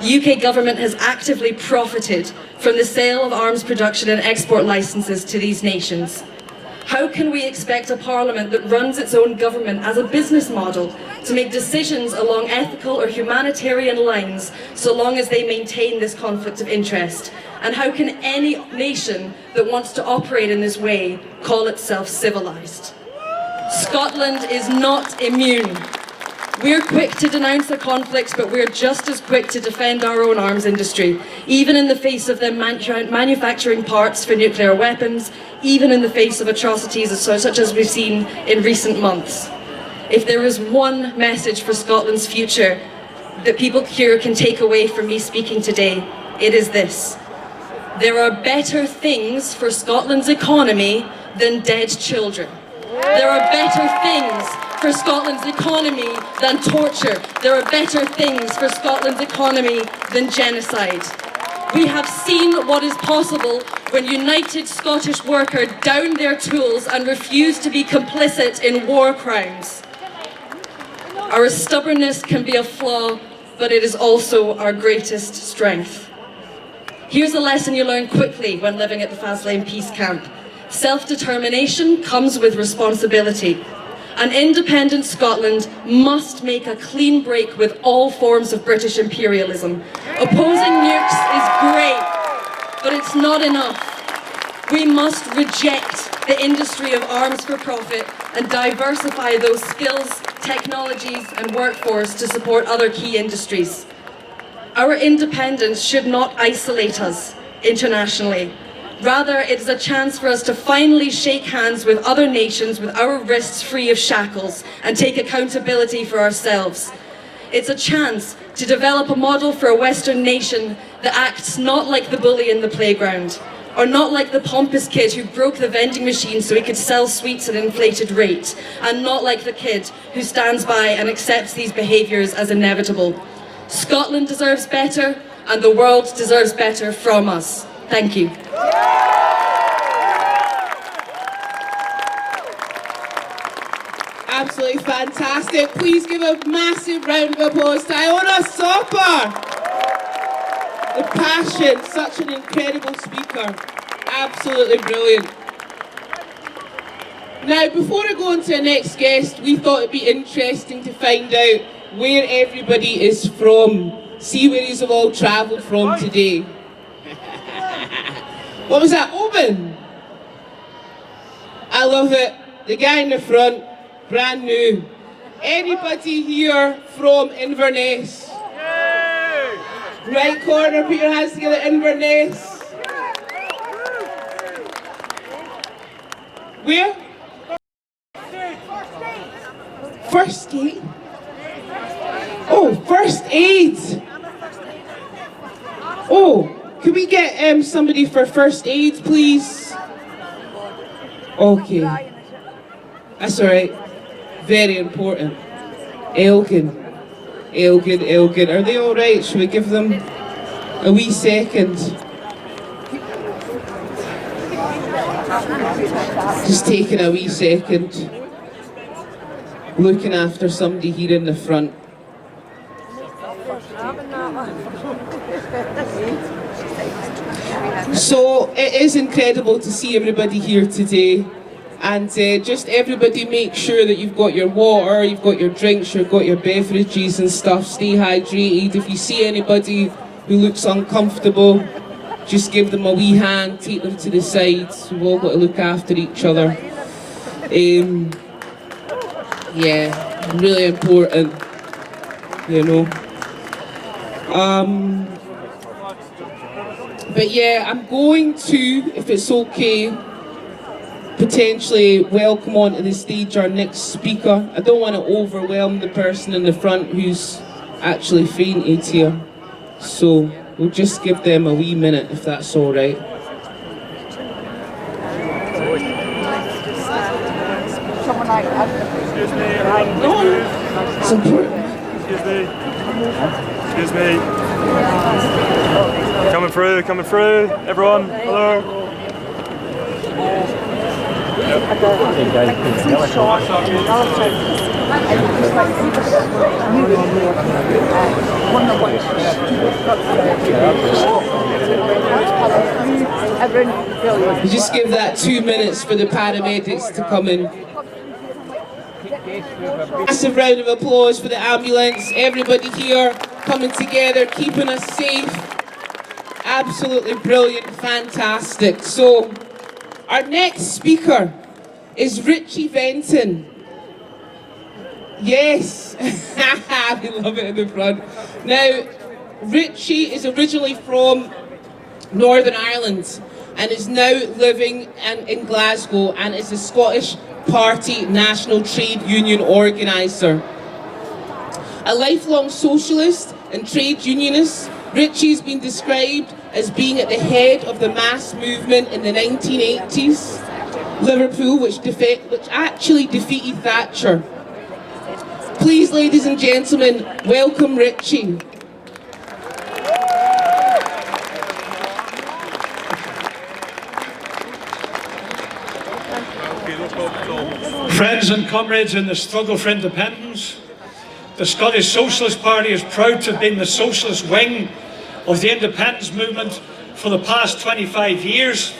the UK government has actively profited from the sale of arms production and export licenses to these nations. How can we expect a parliament that runs its own government as a business model to make decisions along ethical or humanitarian lines so long as they maintain this conflict of interest? And how can any nation that wants to operate in this way call itself civilised? Scotland is not immune. We're quick to denounce the conflicts, but we're just as quick to defend our own arms industry, even in the face of them manufacturing parts for nuclear weapons, even in the face of atrocities such as we've seen in recent months. If there is one message for Scotland's future that people here can take away from me speaking today, it is this. There are better things for Scotland's economy than dead children. There are better things for Scotland's economy than torture. There are better things for Scotland's economy than genocide. We have seen what is possible when united Scottish workers down their tools and refuse to be complicit in war crimes. Our stubbornness can be a flaw, but it is also our greatest strength. Here's a lesson you learn quickly when living at the Faslane Peace Camp. Self-determination comes with responsibility. An independent Scotland must make a clean break with all forms of British imperialism. Opposing nukes is great, but it's not enough. We must reject the industry of arms for profit and diversify those skills, technologies and workforce to support other key industries. Our independence should not isolate us internationally. Rather, it is a chance for us to finally shake hands with other nations with our wrists free of shackles and take accountability for ourselves. It's a chance to develop a model for a Western nation that acts not like the bully in the playground, or not like the pompous kid who broke the vending machine so he could sell sweets at an inflated rate, and not like the kid who stands by and accepts these behaviours as inevitable. Scotland deserves better, and the world deserves better from us. Thank you. Absolutely fantastic. Please give a massive round of applause to Iona Soper. The passion, such an incredible speaker. Absolutely brilliant. Now, before I go on to our next guest, we thought it'd be interesting to find out where everybody is from. See where you've all travelled from today. What was that? Oban? I love it. The guy in the front, brand new. Anybody here from Inverness? Right corner, put your hands together, Inverness. Where? First aid? Oh, first aid. Oh, could we get somebody for first aid, please? Okay. That's all right. Very important. Elgin. Elgin. Are they all right? Should we give them a wee second? Just taking a wee second. Looking after somebody here in the front. So it is incredible to see everybody here today, and just everybody make sure that you've got your water, you've got your drinks, you've got your beverages and stuff. Stay hydrated. If you see anybody who looks uncomfortable, just give them a wee hand, take them to the side. We've all got to look after each other. Yeah, really important, you know. But yeah, I'm going to, if it's okay, potentially welcome onto the stage our next speaker. I don't want to overwhelm the person in the front who's actually fainted here. So we'll just give them a wee minute if that's all right. It's important. Excuse me. Coming through. Everyone, hello. You just give that 2 minutes for the paramedics to come in. Massive round of applause for the ambulance. Everybody here coming together, keeping us safe. Absolutely brilliant, fantastic. So, our next speaker is Richie Venton. Yes, we love it in the front. Now, Richie is originally from Northern Ireland and is now living in Glasgow and is a Scottish Party National Trade Union organiser. A lifelong socialist and trade unionist, Richie's been described as being at the head of the mass movement in the 1980s. Liverpool, which actually defeated Thatcher. Please, ladies and gentlemen, welcome Richie. Friends and comrades in the struggle for independence, the Scottish Socialist Party is proud to have been the socialist wing of the independence movement for the past 25 years,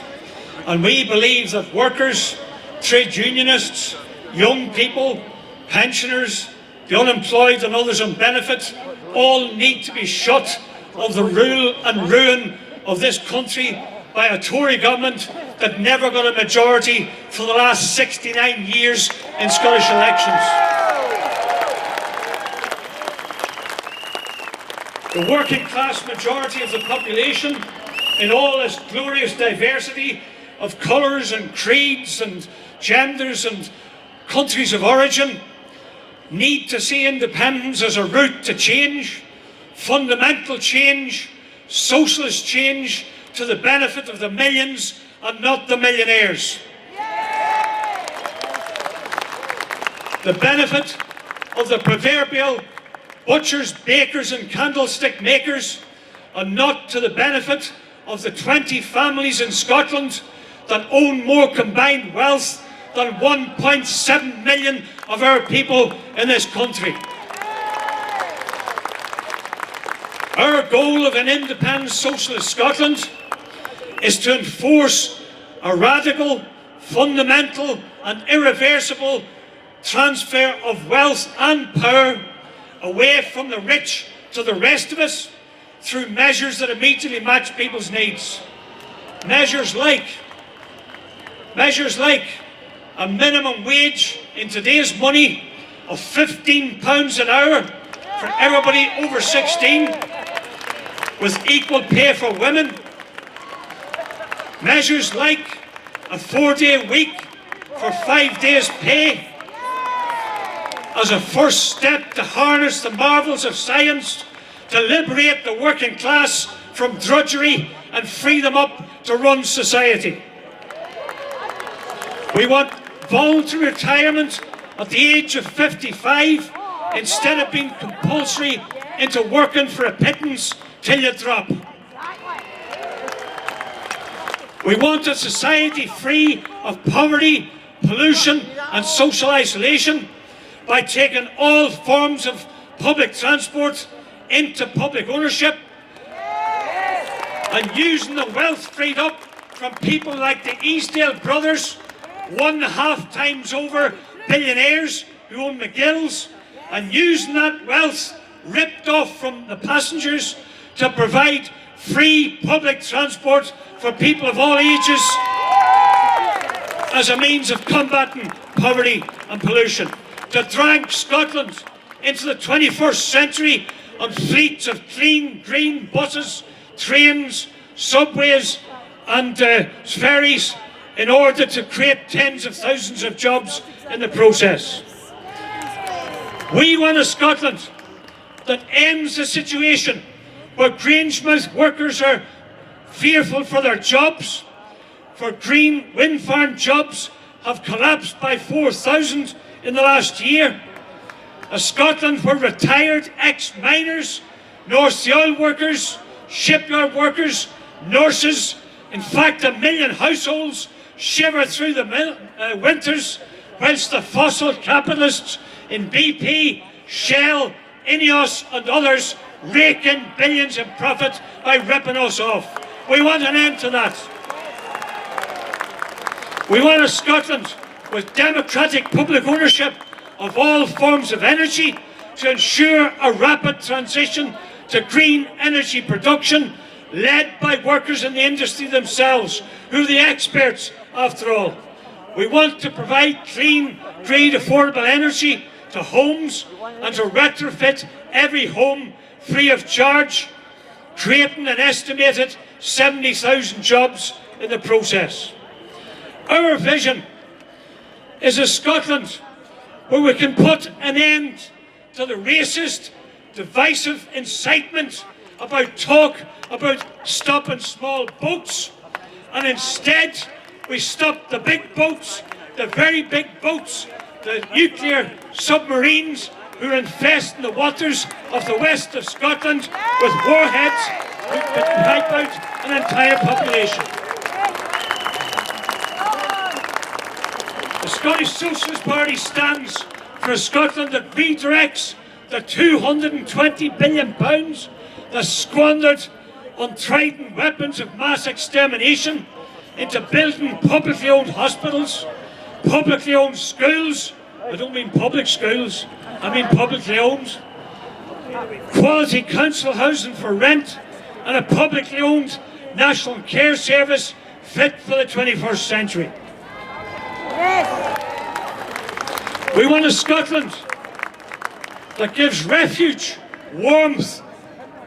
and we believe that workers, trade unionists, young people, pensioners, the unemployed and others on benefit all need to be shut of the rule and ruin of this country by a Tory government that never got a majority for the last 69 years in Scottish elections. The working class majority of the population, in all its glorious diversity of colours and creeds and genders and countries of origin, need to see independence as a route to change, fundamental change, socialist change to the benefit of the millions and not the millionaires. The benefit of the proverbial butchers, bakers and candlestick makers, and not to the benefit of the 20 families in Scotland that own more combined wealth than 1.7 million of our people in this country. Our goal of an independent socialist Scotland is to enforce a radical, fundamental and irreversible transfer of wealth and power away from the rich to the rest of us through measures that immediately match people's needs. Measures like a minimum wage in today's money of £15 an hour for everybody over 16, with equal pay for women. Measures like a 4-day week for 5 days pay as a first step to harness the marvels of science, to liberate the working class from drudgery and free them up to run society. We want voluntary retirement at the age of 55 instead of being compulsory into working for a pittance till you drop. We want a society free of poverty, pollution and social isolation by taking all forms of public transport into public ownership and using the wealth freed up from people like the Easdale brothers, 1.5 times over billionaires who own McGill's, and using that wealth ripped off from the passengers to provide free public transport for people of all ages as a means of combating poverty and pollution. To drag Scotland into the 21st century on fleets of clean green buses, trains, subways and ferries in order to create tens of thousands of jobs in the process. We want a Scotland that ends the situation where Grangemouth workers are fearful for their jobs, for green wind farm jobs have collapsed by 4,000 in the last year. A Scotland where retired ex-miners, North Sea oil workers, shipyard workers, nurses, in fact 1 million households shiver through the winters whilst the fossil capitalists in BP, Shell, Ineos and others rake in billions in profit by ripping us off. We want an end to that. We want a Scotland with democratic public ownership of all forms of energy to ensure a rapid transition to green energy production led by workers in the industry themselves, who are the experts after all. We want to provide clean, green, affordable energy to homes and to retrofit every home free of charge, creating an estimated 70,000 jobs in the process. Our vision is a Scotland where we can put an end to the racist, divisive incitement talk about stopping small boats, and instead we stop the big boats, the very big boats, the nuclear submarines who are infesting the waters of the west of Scotland with warheads who could wipe out an entire population. The Scottish Socialist Party stands for a Scotland that redirects the £220 billion that's squandered on trident weapons of mass extermination into building publicly owned hospitals, publicly owned schools. I don't mean public schools, I mean publicly owned. Quality council housing for rent and a publicly owned national care service fit for the 21st century. We want a Scotland that gives refuge, warmth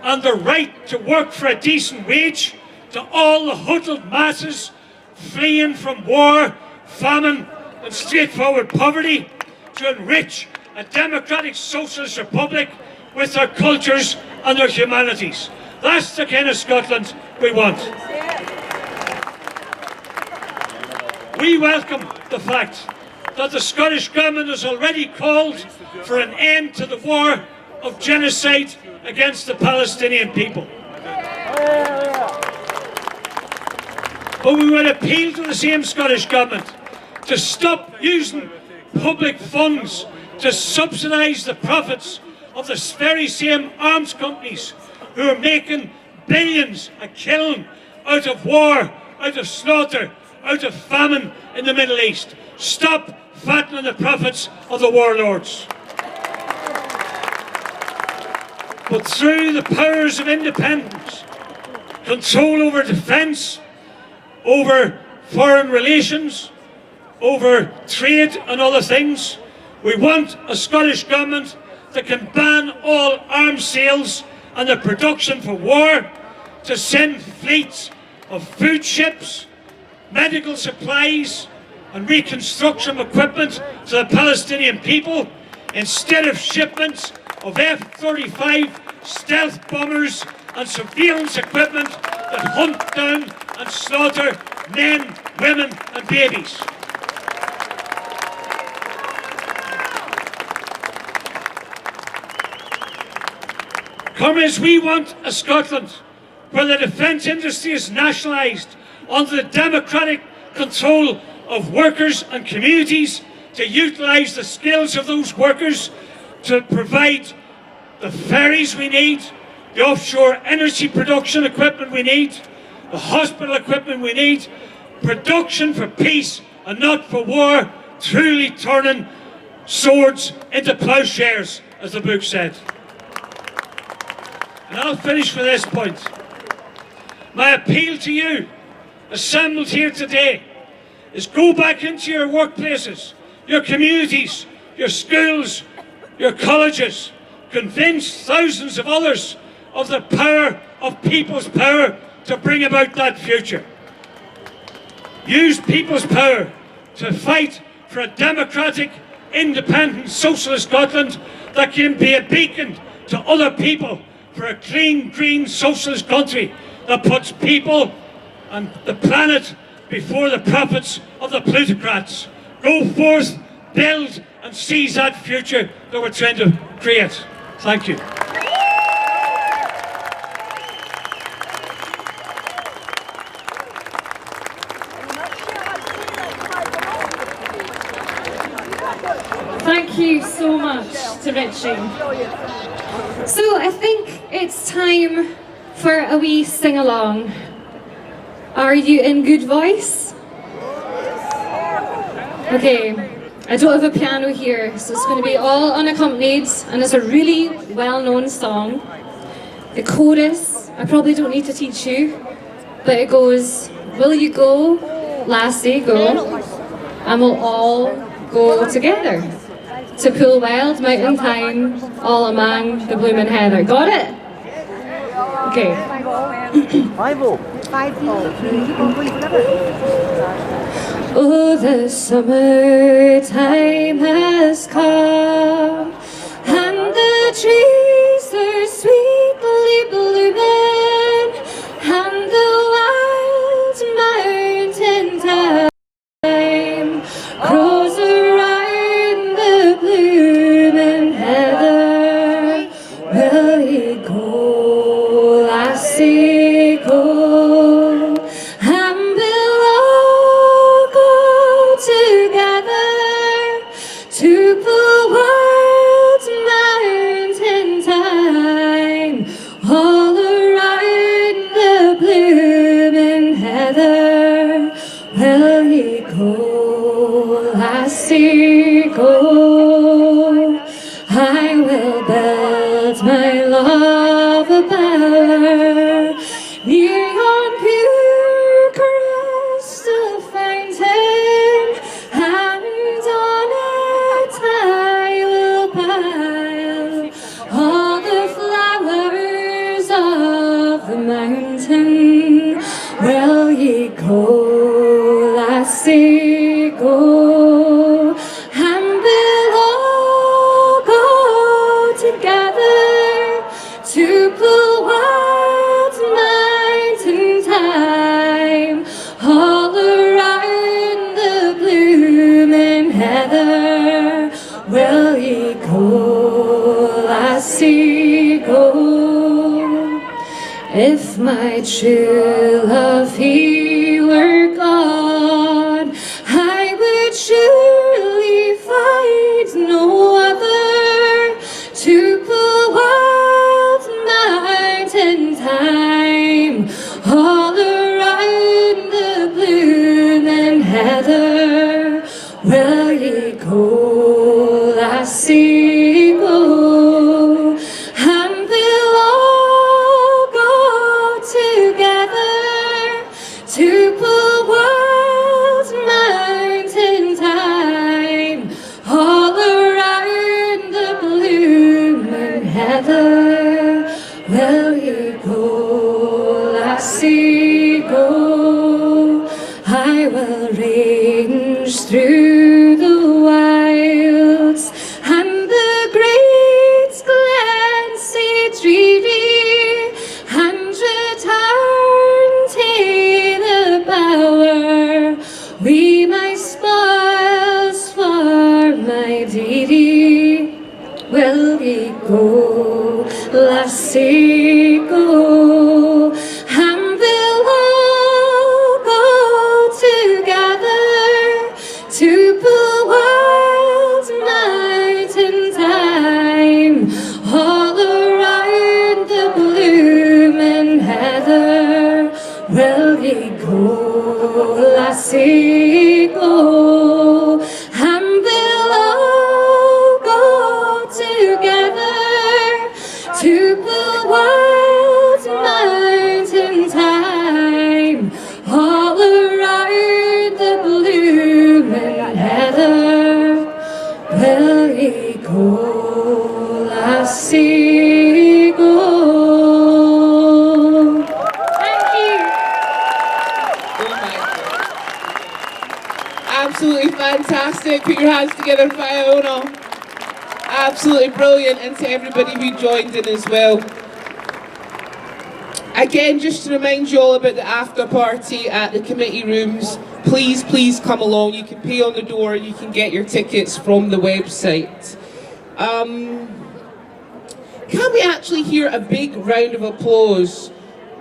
and the right to work for a decent wage to all the huddled masses fleeing from war, famine and straightforward poverty, to enrich a democratic socialist republic with their cultures and their humanities. That's the kind of Scotland we want. We welcome the fact that the Scottish Government has already called for an end to the war of genocide against the Palestinian people. But we will appeal to the same Scottish Government to stop using public funds to subsidise the profits of the very same arms companies who are making billions a killing out of war, out of slaughter, out of famine in the Middle East. Stop fattening the profits of the warlords. But through the powers of independence, control over defence, over foreign relations, over trade and other things, we want a Scottish Government that can ban all arms sales and the production for war, to send fleets of food ships, medical supplies and reconstruction equipment to the Palestinian people, instead of shipments of F-35 stealth bombers and surveillance equipment that hunt down and slaughter men, women and babies. Comrades, we want a Scotland where the defence industry is nationalised under the democratic control of workers and communities, to utilise the skills of those workers to provide the ferries we need, the offshore energy production equipment we need, the hospital equipment we need, production for peace and not for war, truly turning swords into ploughshares, as the book said. And I'll finish with this point. My appeal to you, assembled here today, is go back into your workplaces, your communities, your schools, your colleges, convince thousands of others of the power of people's power to bring about that future. Use people's power to fight for a democratic, independent, socialist Scotland that can be a beacon to other people for a clean, green, socialist country that puts people and the planet before the profits of the plutocrats. Go forth, build and seize that future that we're trying to create. Thank you. Thank you so much to Richie. So I think it's time for a wee sing-along. Are you in good voice? Okay, I don't have a piano here, so it's going to be all unaccompanied, and it's a really well-known song. The chorus, I probably don't need to teach you, but it goes, will you go, lassie, go, and we'll all go together to Pool Wild, Mountain Thyme, all among the bloomin' heather. Got it? Okay. Oh, the summertime has come, and the trees are sweetly blooming. seagull, I will build my love a bower near yon pure crest of fountain, and on it I will pile all the flowers of the mountain. Will ye go, lassie, go, and we'll all go together to Pullwald Mountain time, all around the blooming heather. Will ye go, lassie, go? If my true love he were gone, I would surely find no other to Pullwald Mountain time, all around the blooming heather. Will ye go, lassie, go, and we'll all go together to Pullwald Mountain time, all around the blooming heather. Will ye go, lassie, go? I will range through the wilds and the great glens say dreary, and return to the bower we my spoils for my dearie. Will ye go, lassie, go, and we'll all go together to Pullwald Mountain time, all around the blooming heather. Will ye go, lassie, go, and we'll all go together to Pullwald Mountain time, all around the blooming heather. Will ye go, lassie, go? Thank you. Absolutely fantastic. Put your hands together for Iona. Absolutely brilliant, and to everybody who joined in as well. Again, just to remind you all about the after party at the committee rooms, please come along. You can pay on the door, you can get your tickets from the website. Can we actually hear a big round of applause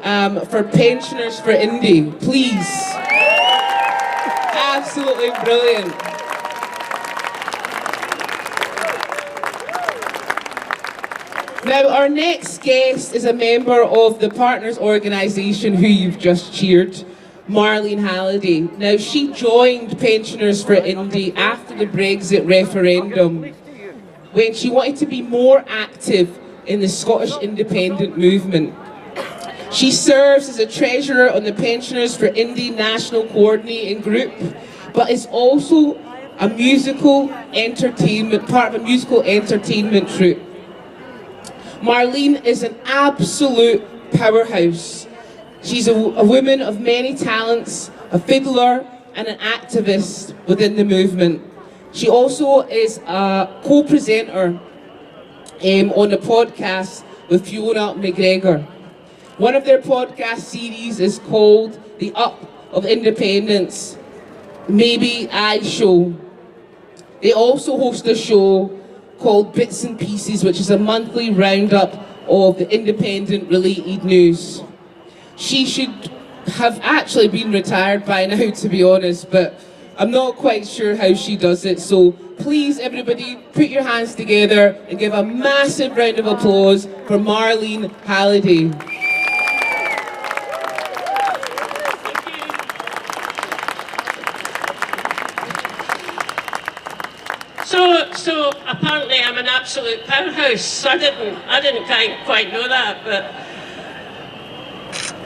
for Pensioners for Indy, please? Absolutely brilliant. Now, our next guest is a member of the Partners organisation who you've just cheered, Marlene Halliday. Now, she joined Pensioners for Indy after the Brexit referendum when she wanted to be more active in the Scottish independent movement. She serves as a treasurer on the Pensioners for Indy National Coordinating Group, but is also a musical entertainment, part of a musical entertainment troupe. Marlene is an absolute powerhouse. She's a woman of many talents, a fiddler and an activist within the movement. She also is a co-presenter on the podcast with Fiona McGregor. One of their podcast series is called The Up of Independence, Maybe I Show. They also host a show called Bits and Pieces, which is a monthly roundup of the independent related news. She should have actually been retired by now, to be honest, but I'm not quite sure how she does it. So please, everybody, put your hands together and give a massive round of applause for Marlene Halliday. So apparently I'm an absolute powerhouse. I didn't quite know that, but.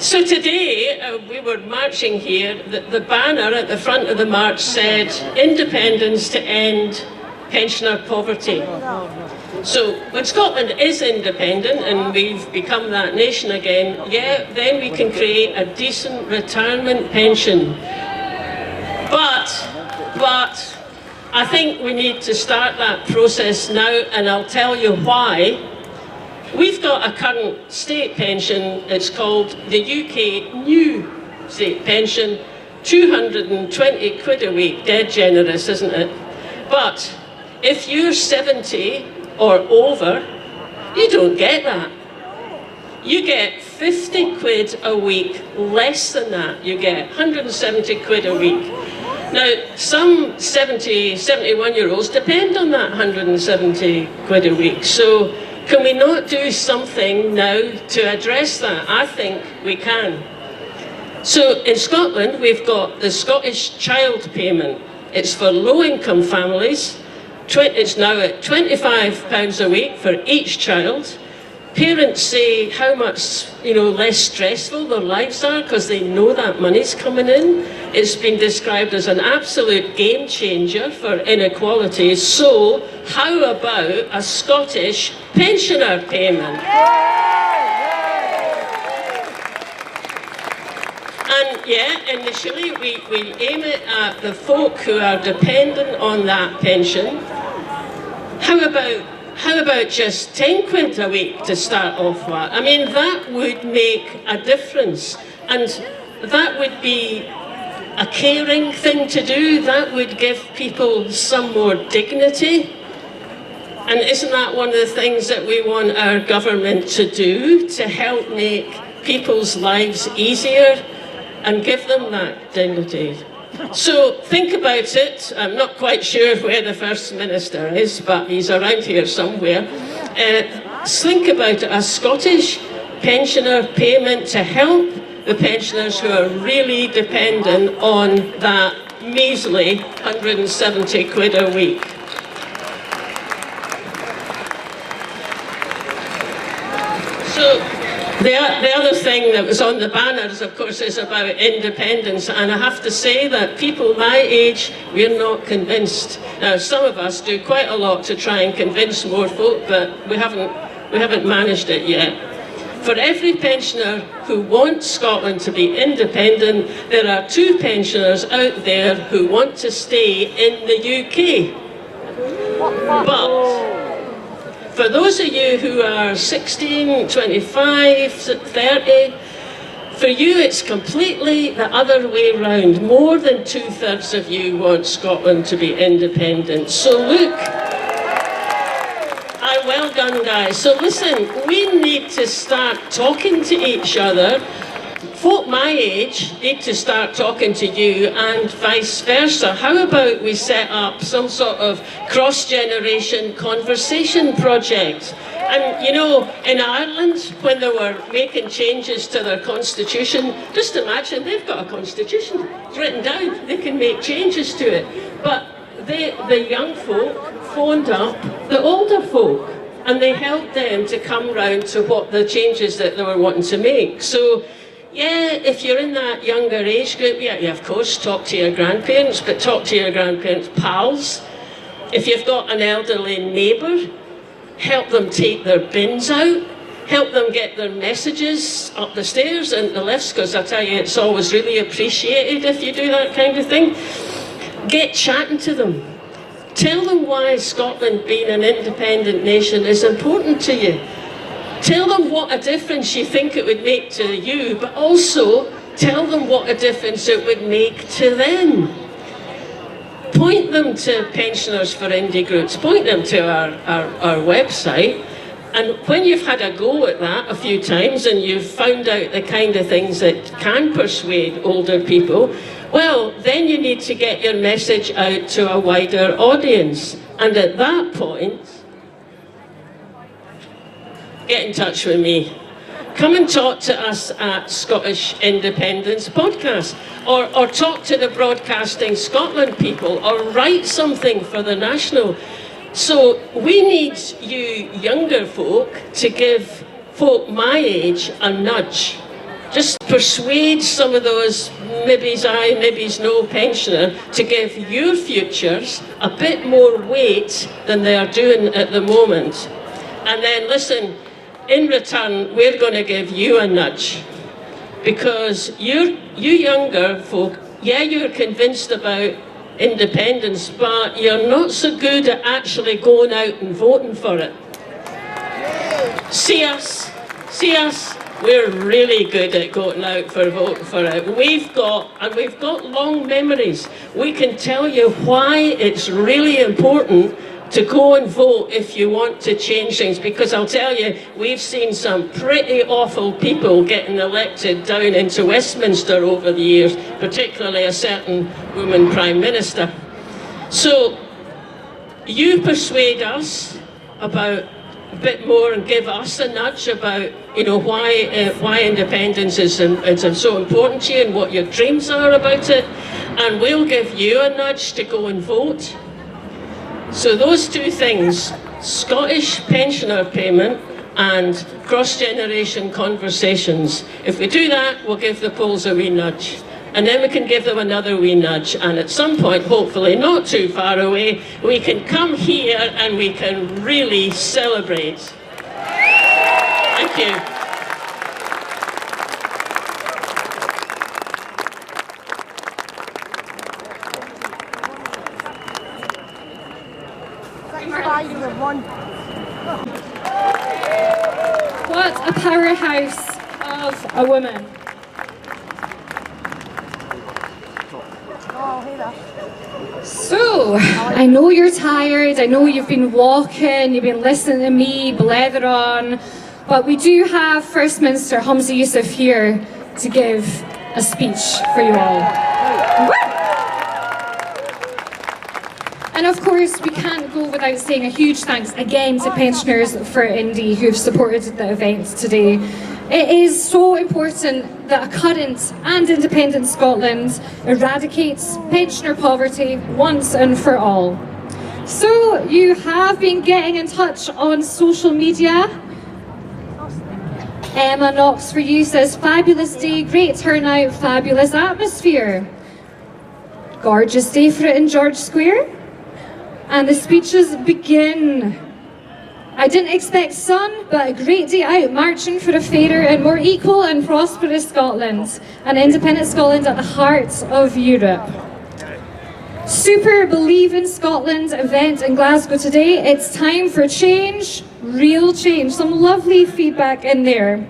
So today we were marching here. The banner at the front of the march said, "Independence to end pensioner poverty." So when Scotland is independent and we've become that nation again, yeah, then we can create a decent retirement pension. But I think we need to start that process now, and I'll tell you why. We've got a current state pension. It's called the UK New State Pension, 220 quid a week. Dead generous, isn't it? But if you're 70 or over, you don't get that. You get 50 quid a week less than that. You get 170 quid a week. Now, some 70, 71-year-olds depend on that 170 quid a week. So can we not do something now to address that? I think we can. So in Scotland, we've got the Scottish Child Payment. It's for low-income families. It's now at £25 a week for each child. Parents say how much, less stressful their lives are because they know that money's coming in. It's been described as an absolute game changer for inequality. So how about a Scottish pensioner payment? And yeah, initially we aim it at the folk who are dependent on that pension. How about just 10 quid a week to start off with? I mean, that would make a difference. And that would be a caring thing to do. That would give people some more dignity. And isn't that one of the things that we want our government to do, to help make people's lives easier and give them that dignity? So think about it. I'm not quite sure where the First Minister is, but he's around here somewhere. Think about a Scottish pensioner payment to help the pensioners who are really dependent on that measly 170 quid a week. So the other thing that was on the banners, of course, is about independence, and I have to say that people my age, we're not convinced. Now, some of us do quite a lot to try and convince more folk, but we haven't managed it yet. For every pensioner who wants Scotland to be independent, there are 2 pensioners out there who want to stay in the UK. But for those of you who are 16, 25, 30, for you it's completely the other way round. More than 2/3 of you want Scotland to be independent. So look, well done, guys. So listen, we need to start talking to each other. Folk my age need to start talking to you and vice versa. How about we set up some sort of cross-generation conversation project? And in Ireland, when they were making changes to their constitution, just imagine they've got a constitution. It's written down. They can make changes to it. But the young folk phoned up the older folk, and they helped them to come round to what the changes that they were wanting to make. So yeah, if you're in that younger age group, yeah, of course, talk to your grandparents, but talk to your grandparents' pals. If you've got an elderly neighbour, help them take their bins out, help them get their messages up the stairs and the lifts, because I tell you, it's always really appreciated if you do that kind of thing. Get chatting to them. Tell them why Scotland being an independent nation is important to you. Tell them what a difference you think it would make to you, but also tell them what a difference it would make to them. Point them to Pensioners for Indie Groups, point them to our website, and when you've had a go at that a few times and you've found out the kind of things that can persuade older people, well, then you need to get your message out to a wider audience. And at that point, get in touch with me. come and talk to us at Scottish Independence Podcast, or talk to the Broadcasting Scotland people, or write something for the National. So we need you younger folk to give folk my age a nudge. Just persuade some of those maybes aye, maybes no pensioner to give your futures a bit more weight than they are doing at the moment. And then listen, in return, we're going to give you a nudge. Because you younger folk, yeah, you're convinced about independence, but you're not so good at actually going out and voting for it. See us, we're really good at going out for voting for it. We've got long memories. We can tell you why it's really important to go and vote if you want to change things, because I'll tell you, we've seen some pretty awful people getting elected down into Westminster over the years, particularly a certain woman Prime Minister. So you persuade us about a bit more and give us a nudge about, you know, why independence is so important to you and what your dreams are about it, and we'll give you a nudge to go and vote. So those two things, Scottish pensioner payment and cross-generation conversations, if we do that, we'll give the Poles a wee nudge. And then we can give them another wee nudge, and at some point, hopefully not too far away, we can come here and we can really celebrate. Thank you. What a powerhouse of a woman. So, I know you're tired, I know you've been walking, you've been listening to me blather on, but we do have First Minister Humza Yousaf here to give a speech for you all. And of course, we can't go without saying a huge thanks again to Pensioners for Indy who've supported the event today. It is so important that a current and independent Scotland eradicates pensioner poverty once and for all. So you have been getting in touch on social media. Emma Knox for you says, fabulous day, great turnout, fabulous atmosphere. Gorgeous day for it in George Square. And the speeches begin. I didn't expect sun, but a great day out marching for a fairer and more equal and prosperous Scotland. An independent Scotland at the heart of Europe. Super Believe in Scotland event in Glasgow today. It's time for change, real change. Some lovely feedback in there.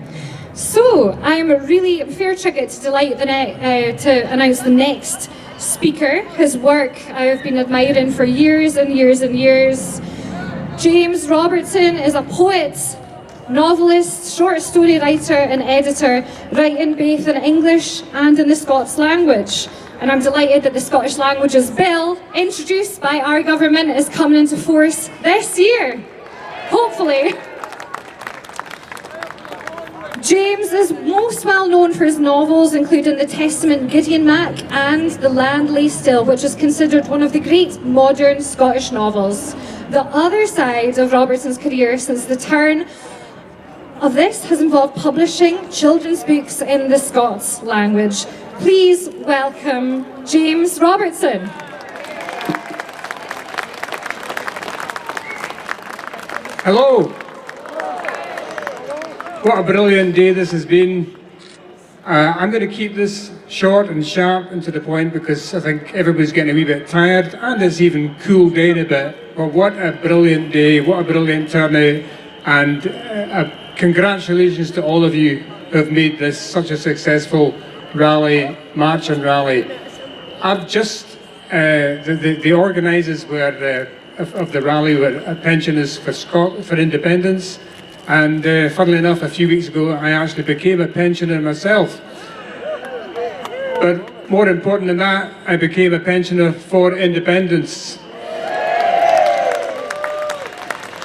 So I'm really fair trigger to delight to announce the next speaker. His work I've been admiring for years and years and years. James Robertson is a poet, novelist, short story writer and editor, writing both in English and in the Scots language. And I'm delighted that the Scottish Languages Bill, introduced by our government, is coming into force this year, hopefully. James is most well known for his novels, including The Testament Gideon Mac and The Land Lay Still, which is considered one of the great modern Scottish novels. The other side of Robertson's career since the turn of this has involved publishing children's books in the Scots language. Please welcome James Robertson. Hello. What a brilliant day this has been. I'm going to keep this short and sharp and to the point because I think everybody's getting a wee bit tired and it's even cooled down a bit. But what a brilliant day, what a brilliant turnout, and congratulations to all of you who have made this such a successful rally, march and rally. I've just, the organisers of the rally were Pensioners for Independence. And funnily enough, a few weeks ago, I actually became a pensioner myself. But more important than that, I became a pensioner for independence.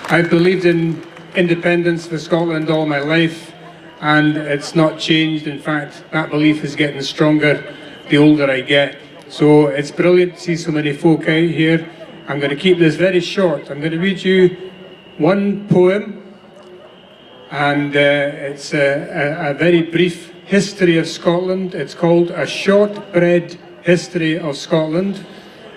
I've believed in independence for Scotland all my life, and it's not changed. In fact, that belief is getting stronger the older I get. So it's brilliant to see so many folk out here. I'm going to keep this very short. I'm going to read you one poem, and it's a very brief history of Scotland. It's called A Shortbread History of Scotland,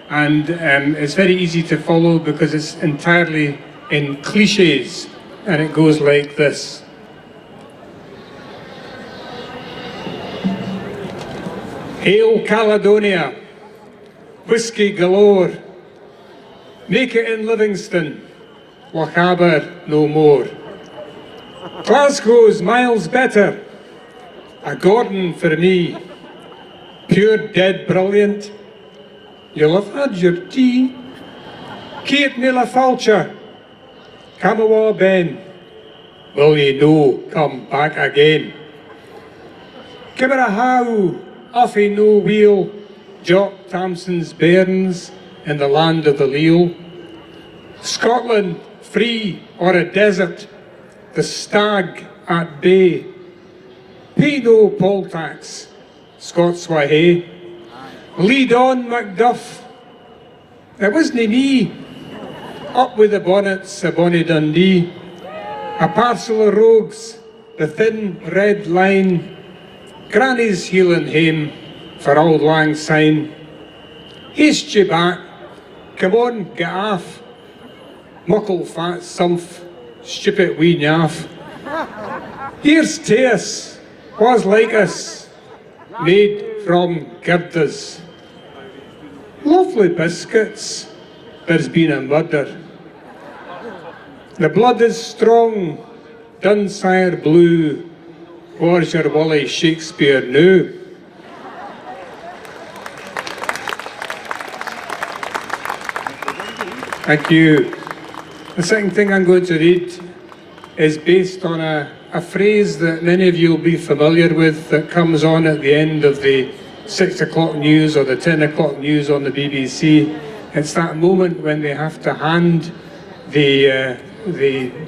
and it's very easy to follow because it's entirely in cliches, and it goes like this. Hail Caledonia, whiskey galore, make it in Livingston, Lochaber no more. Glasgow's miles better, a Gordon for me, pure dead brilliant, you'll have had your tea. Cape Nila Falcha, Camawa Ben, will ye no come back again? Kibarahau, Uffy no wheel, Jock Thompson's bairns in the land of the leal. Scotland free or a desert, the stag at bay. Pay no poll tax, Scots wha hae. Lead on, Macduff. It wasna me. Up with the bonnets, a bonny Dundee. A parcel of rogues, the thin red line. Granny's heeling hame for Auld Lang Syne. Haste ye back, come on, get off. Muckle fat sumph, stupid wee naff. Here's to us, was like us, made from girders. Lovely biscuits, there's been a murder. The blood is strong, Dunsire blue, where's your Wally Shakespeare now? Thank you. The second thing I'm going to read is based on a phrase that many of you will be familiar with that comes on at the end of the 6 o'clock news or the 10 o'clock news on the BBC. It's that moment when they have to hand the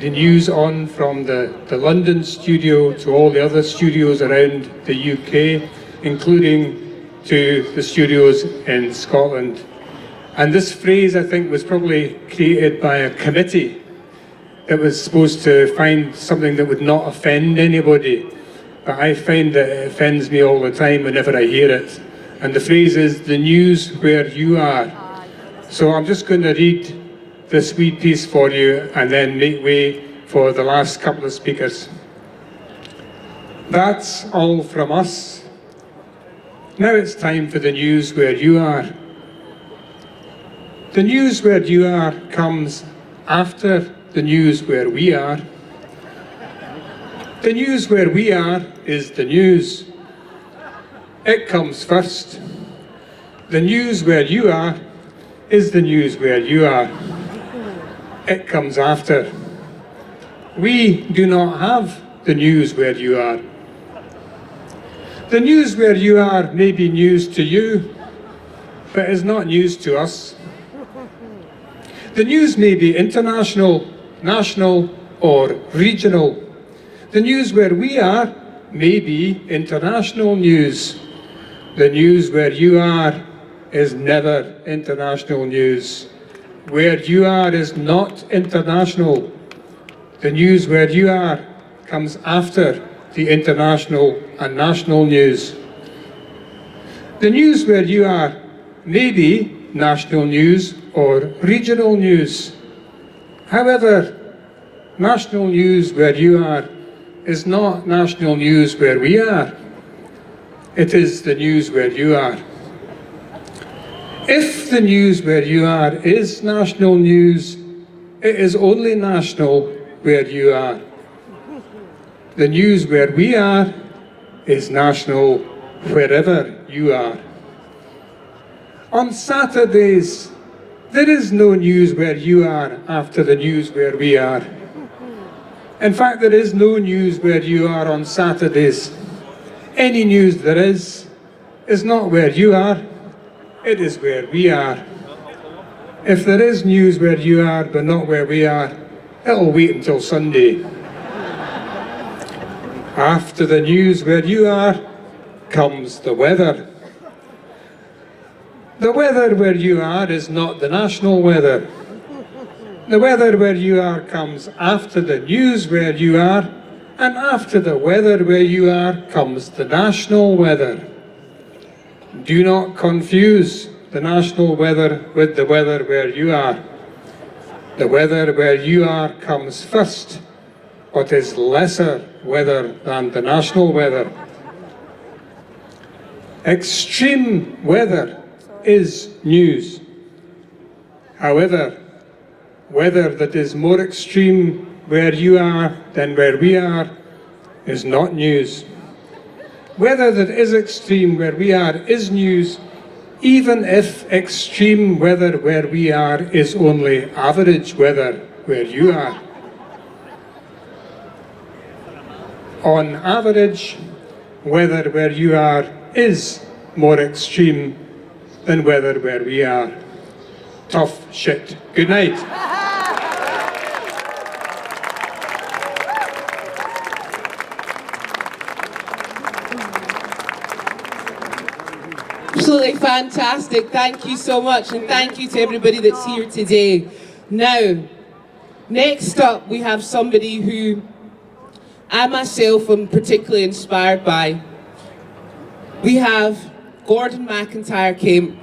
news on from the London studio to all the other studios around the UK, including to the studios in Scotland. And this phrase, I think, was probably created by a committee that was supposed to find something that would not offend anybody. But I find that it offends me all the time whenever I hear it. And the phrase is, the news where you are. So I'm just going to read this wee piece for you and then make way for the last couple of speakers. That's all from us. Now it's time for the news where you are. The news where you are comes after the news where we are. The news where we are is the news. It comes first. The news where you are is the news where you are. It comes after. We do not have the news where you are. The news where you are may be news to you, but is not news to us. The news may be international, national, or regional. The news where we are may be international news. The news where you are is never international news. Where you are is not international. The news where you are comes after the international and national news. The news where you are may be national news or regional news. However, national news where you are is not national news where we are. It is the news where you are. If the news where you are is national news, it is only national where you are. The news where we are is national wherever you are. On Saturdays, there is no news where you are after the news where we are. In fact, there is no news where you are on Saturdays. Any news there is not where you are, it is where we are. If there is news where you are but not where we are, it'll wait until Sunday. After the news where you are comes the weather. The weather where you are is not the national weather. The weather where you are comes after the news where you are, and after the weather where you are comes the national weather. Do not confuse the national weather with the weather where you are. The weather where you are comes first, but is lesser weather than the national weather. Extreme weather is news. However, weather that is more extreme where you are than where we are is not news. Weather that is extreme where we are is news, even if extreme weather where we are is only average weather where you are. On average, weather where you are is more extreme than weather where we are. Tough shit. Good night. Absolutely fantastic. Thank you so much, and thank you to everybody that's here today. Now, next up we have somebody who I myself am particularly inspired by. We have Gordon McIntyre Kemp.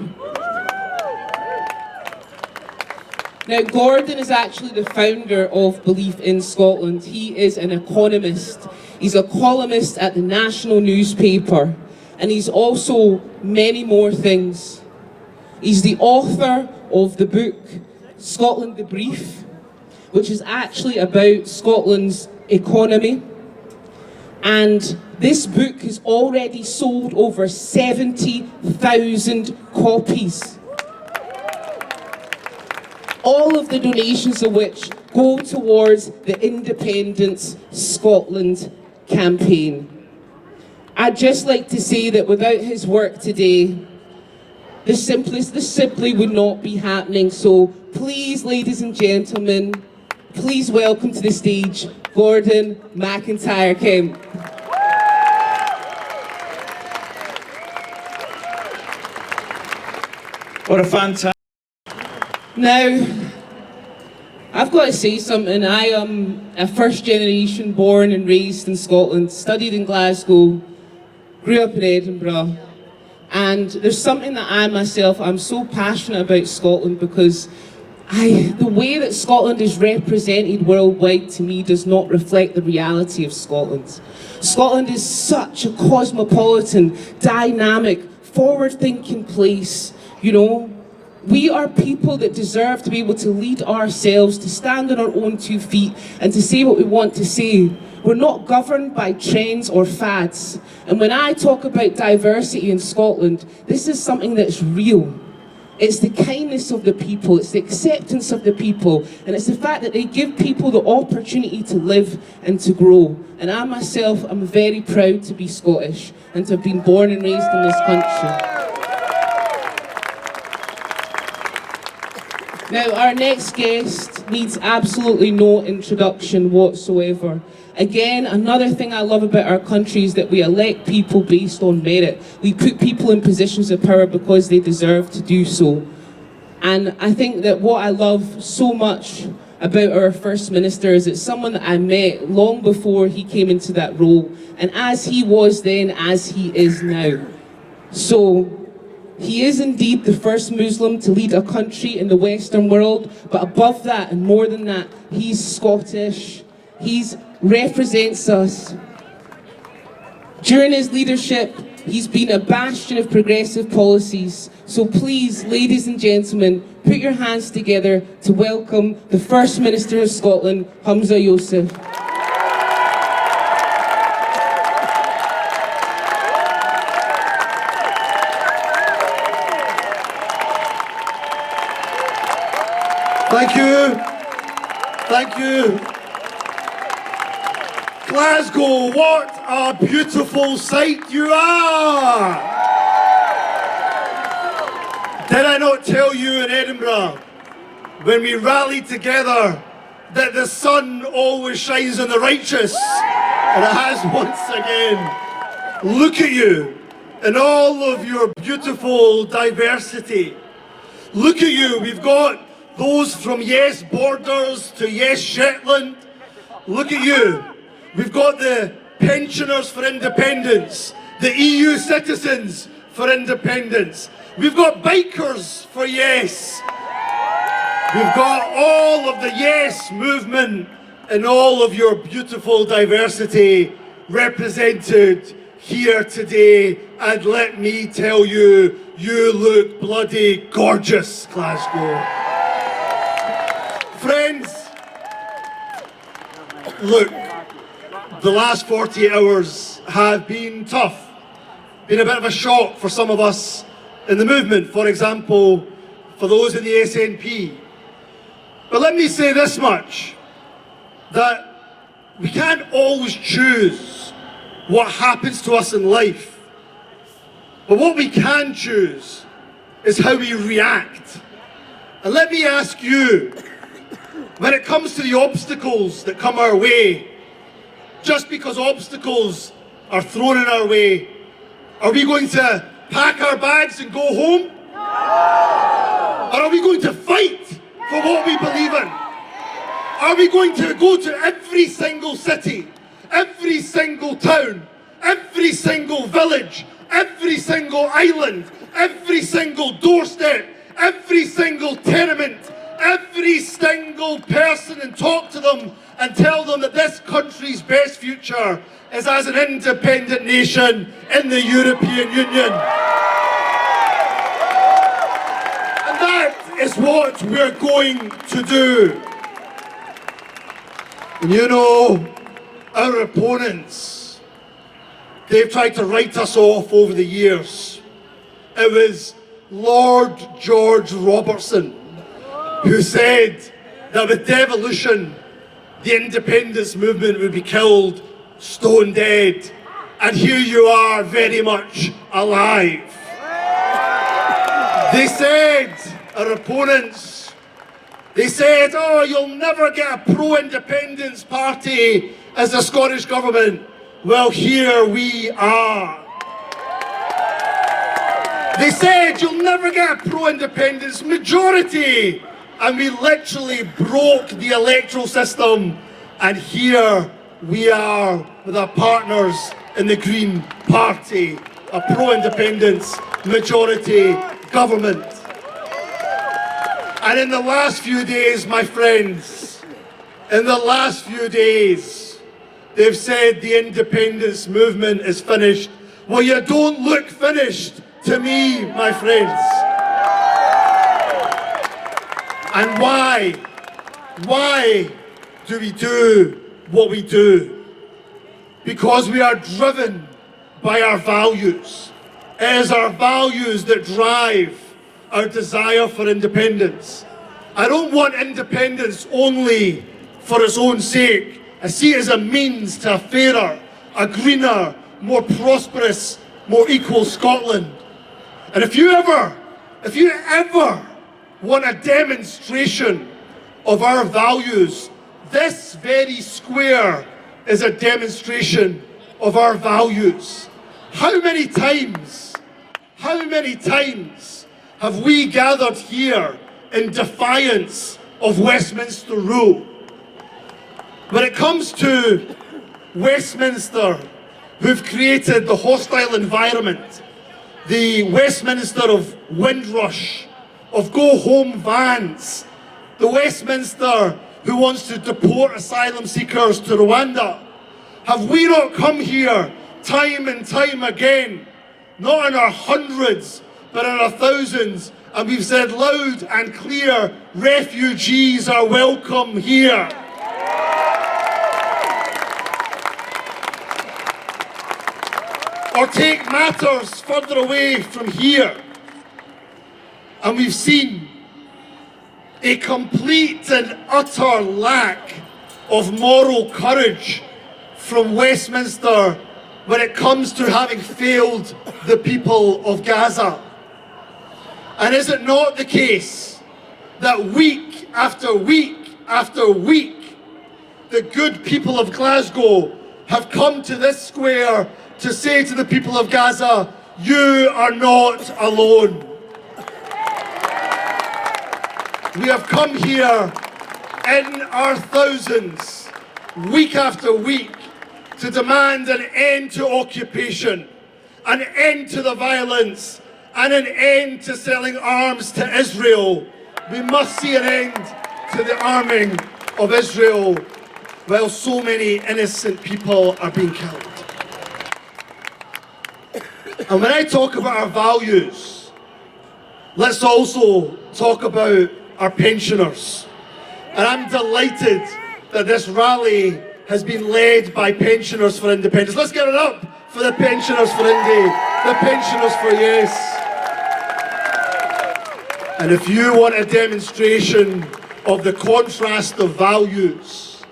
Now, Gordon is actually the founder of Belief in Scotland. He is an economist. He's a columnist at the national newspaper, and he's also many more things. He's the author of the book Scotland the Brief, which is actually about Scotland's economy. And this book has already sold over 70,000 copies. All of the donations of which go towards the Independence Scotland campaign. I'd just like to say that without his work today, this simply would not be happening. So please, ladies and gentlemen, please welcome to the stage Gordon McIntyre Kemp. What a fantastic... Now, I've got to say something. I am a first generation born and raised in Scotland, studied in Glasgow, grew up in Edinburgh, and there's something that I'm so passionate about Scotland because the way that Scotland is represented worldwide to me does not reflect the reality of Scotland. Scotland is such a cosmopolitan, dynamic, forward-thinking place, you know. We are people that deserve to be able to lead ourselves, to stand on our own 2 feet and to say what we want to say. We're not governed by trends or fads. And when I talk about diversity in Scotland, this is something that's real. It's the kindness of the people, it's the acceptance of the people, and it's the fact that they give people the opportunity to live and to grow. And I myself am very proud to be Scottish and to have been born and raised in this country. Now, our next guest needs absolutely no introduction whatsoever. Again, another thing I love about our country is that we elect people based on merit. We put people in positions of power because they deserve to do so. And I think that what I love so much about our First Minister is it's someone that I met long before he came into that role, and as he was then, as he is now. So, he is indeed the first Muslim to lead a country in the Western world, but above that and more than that, he's Scottish. He represents us. During his leadership, he's been a bastion of progressive policies. So please, ladies and gentlemen, put your hands together to welcome the First Minister of Scotland, Humza Yousaf. Thank you. Thank you. Glasgow, what a beautiful sight you are! Did I not tell you in Edinburgh, when we rallied together, that the sun always shines on the righteous? And as once again, look at you and all of your beautiful diversity. Look at you, we've got those from Yes Borders to Yes Shetland. Look at you, we've got the pensioners for independence, the EU citizens for independence. We've got bikers for yes. We've got all of the yes movement and all of your beautiful diversity represented here today. And let me tell you, you look bloody gorgeous, Glasgow. Friends, look, the last 48 hours have been tough. Been a bit of a shock for some of us in the movement, for example, for those in the SNP. But let me say this much, that we can't always choose what happens to us in life. But what we can choose is how we react. And let me ask you, when it comes to the obstacles that come our way, just because obstacles are thrown in our way, are we going to pack our bags and go home? Or are we going to fight for what we believe in? Are we going to go to every single city, every single town, every single village, every single island, every single doorstep, every single tenement, every single person and talk to them and tell them that this country's best future is as an independent nation in the European Union? And that is what we're going to do. And you know, our opponents, they've tried to write us off over the years. It was Lord George Robertson who said that with devolution, the independence movement would be killed stone dead. And here you are, very much alive. They said, our opponents, they said, oh, you'll never get a pro-independence party as the Scottish Government. Well, here we are. They said, you'll never get a pro-independence majority. And we literally broke the electoral system. And here we are with our partners in the Green Party, a pro-independence majority government. And in the last few days, my friends, in the last few days, they've said the independence movement is finished. Well, you don't look finished to me, my friends. And why? Why do we do what we do? Because we are driven by our values. It is our values that drive our desire for independence. I don't want independence only for its own sake. I see it as a means to a fairer, a greener, more prosperous, more equal Scotland. And if you ever want a demonstration of our values, this very square is a demonstration of our values. How many times have we gathered here in defiance of Westminster rule? When it comes to Westminster, who've created the hostile environment, the Westminster of Windrush, of go-home vans, the Westminster who wants to deport asylum seekers to Rwanda, have we not come here time and time again, not in our hundreds, but in our thousands, and we've said loud and clear, refugees are welcome here. Or take matters further away from here, and we've seen a complete and utter lack of moral courage from Westminster when it comes to having failed the people of Gaza. And is it not the case that week after week after week, the good people of Glasgow have come to this square to say to the people of Gaza, you are not alone. We have come here in our thousands, week after week, to demand an end to occupation, an end to the violence, and an end to selling arms to Israel. We must see an end to the arming of Israel while so many innocent people are being killed. And when I talk about our values, let's also talk about our pensioners. And I'm delighted that this rally has been led by Pensioners for Independence. Let's get it up for the Pensioners for Indy, the Pensioners for Yes. And if you want a demonstration of the contrast of values,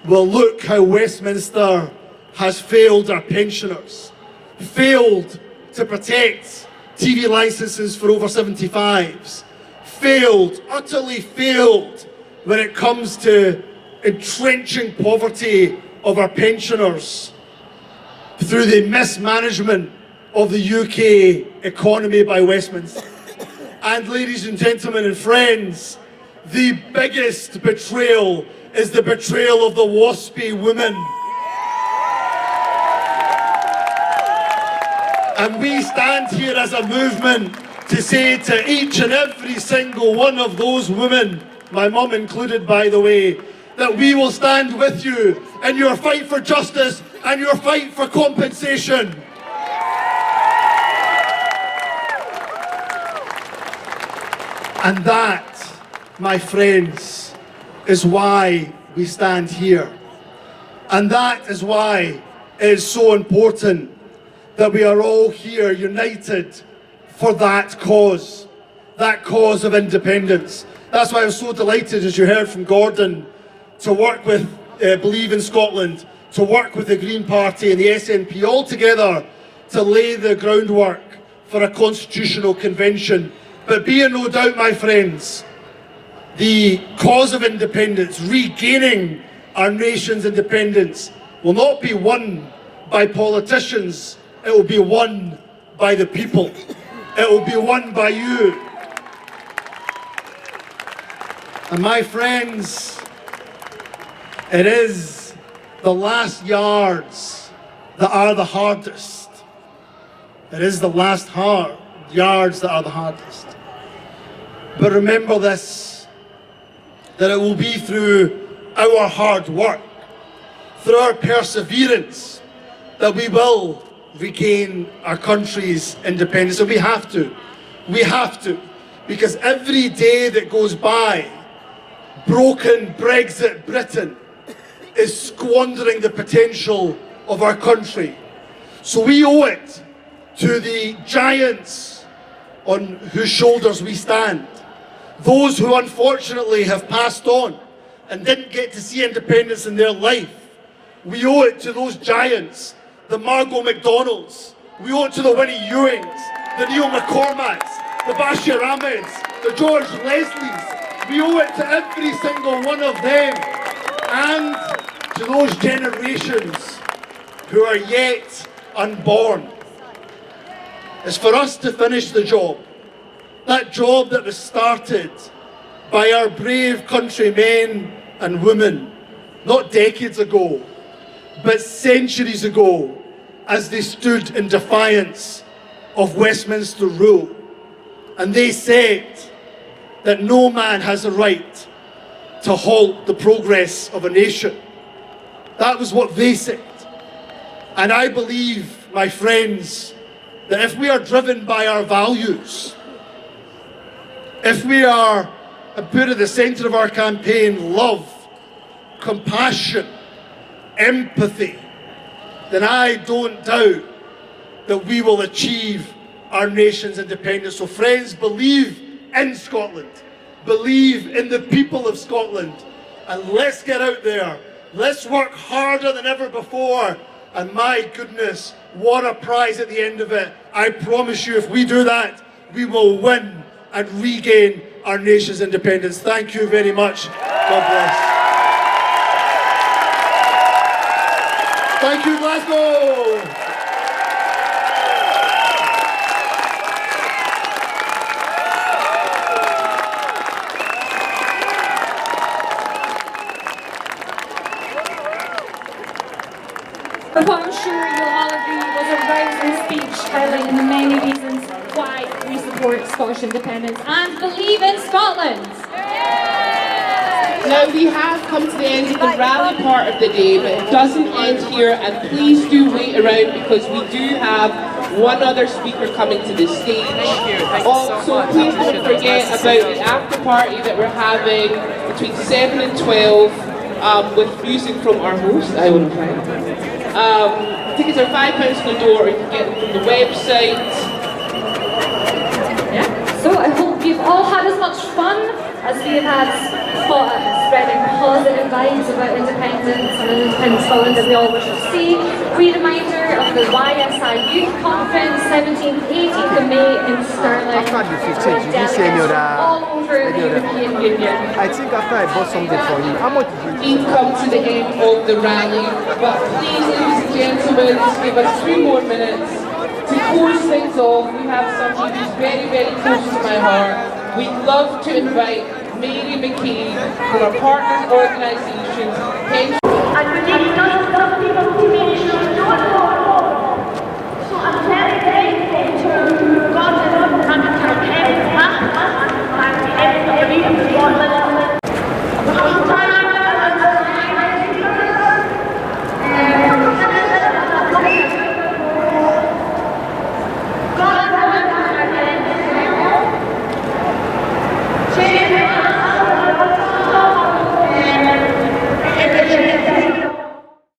well, look how Westminster has failed our pensioners, failed to protect TV licenses for over 75s, failed, utterly failed when it comes to entrenching poverty of our pensioners through the mismanagement of the UK economy by Westminster. And ladies and gentlemen and friends, the biggest betrayal is the betrayal of the WASPy women. And we stand here as a movement to say to each and every single one of those women, my mum included by the way, that we will stand with you in your fight for justice and your fight for compensation. And that, my friends, is why we stand here. And that is why it is so important that we are all here united for that cause of independence. That's why I'm so delighted, as you heard from Gordon, to work with Believe in Scotland, to work with the Green Party and the SNP all together to lay the groundwork for a constitutional convention. But be in no doubt, my friends, the cause of independence, regaining our nation's independence, will not be won by politicians, it will be won by the people. It will be won by you. And my friends, it is the last yards that are the hardest. It is the last yards that are the hardest. But remember this, that it will be through our hard work, through our perseverance, that we will regain our country's independence. And we have to, because every day that goes by, broken Brexit Britain is squandering the potential of our country. So we owe it to the giants on whose shoulders we stand, those who unfortunately have passed on and didn't get to see independence in their life. We owe it to those giants, the Margot McDonalds. We owe it to the Winnie Ewings, the Neil McCormacks, the Bashir Ahmeds, the George Leslies. We owe it to every single one of them and to those generations who are yet unborn. It's for us to finish the job. That job that was started by our brave countrymen and women, not decades ago, but centuries ago, as they stood in defiance of Westminster rule. And they said that no man has a right to halt the progress of a nation. That was what they said. And I believe, my friends, that if we are driven by our values, if we are, and put at the centre of our campaign, love, compassion, empathy, then I don't doubt that we will achieve our nation's independence. So friends, believe in Scotland, believe in the people of Scotland, and let's get out there, let's work harder than ever before, and my goodness, what a prize at the end of it. I promise you, if we do that, we will win and regain our nation's independence. Thank you very much. God bless. Thank you, Glasgow. But what I'm sure you'll all agree was a rousing speech highlighting the many reasons why we support Scottish independence and believe in Scotland. Now we have come to the end of the rally part of the day, but it doesn't end here, and please do wait around because we do have one other speaker coming to the stage. Also, please don't forget about the after party that we're having between 7 and 12 with music from our host, I will find. Tickets are £5 from the door, or you can get them from the website. Yeah. So I hope you've all had as much fun as we have had spreading positive vibes about independence and an independent Scotland that we all wish to see. Reminder of the YSI Youth Conference, 17th, 18th of May in Stirling. After the 15th, you did say all over the European Union. I think after I bought something for you, how much did you We've come to the end of the rally, but please, ladies and gentlemen, just give us 3 more minutes to close things off. We have somebody who's very, very close to my heart. We'd love to invite Mary McKay from our partner organisation, And we need not people to finish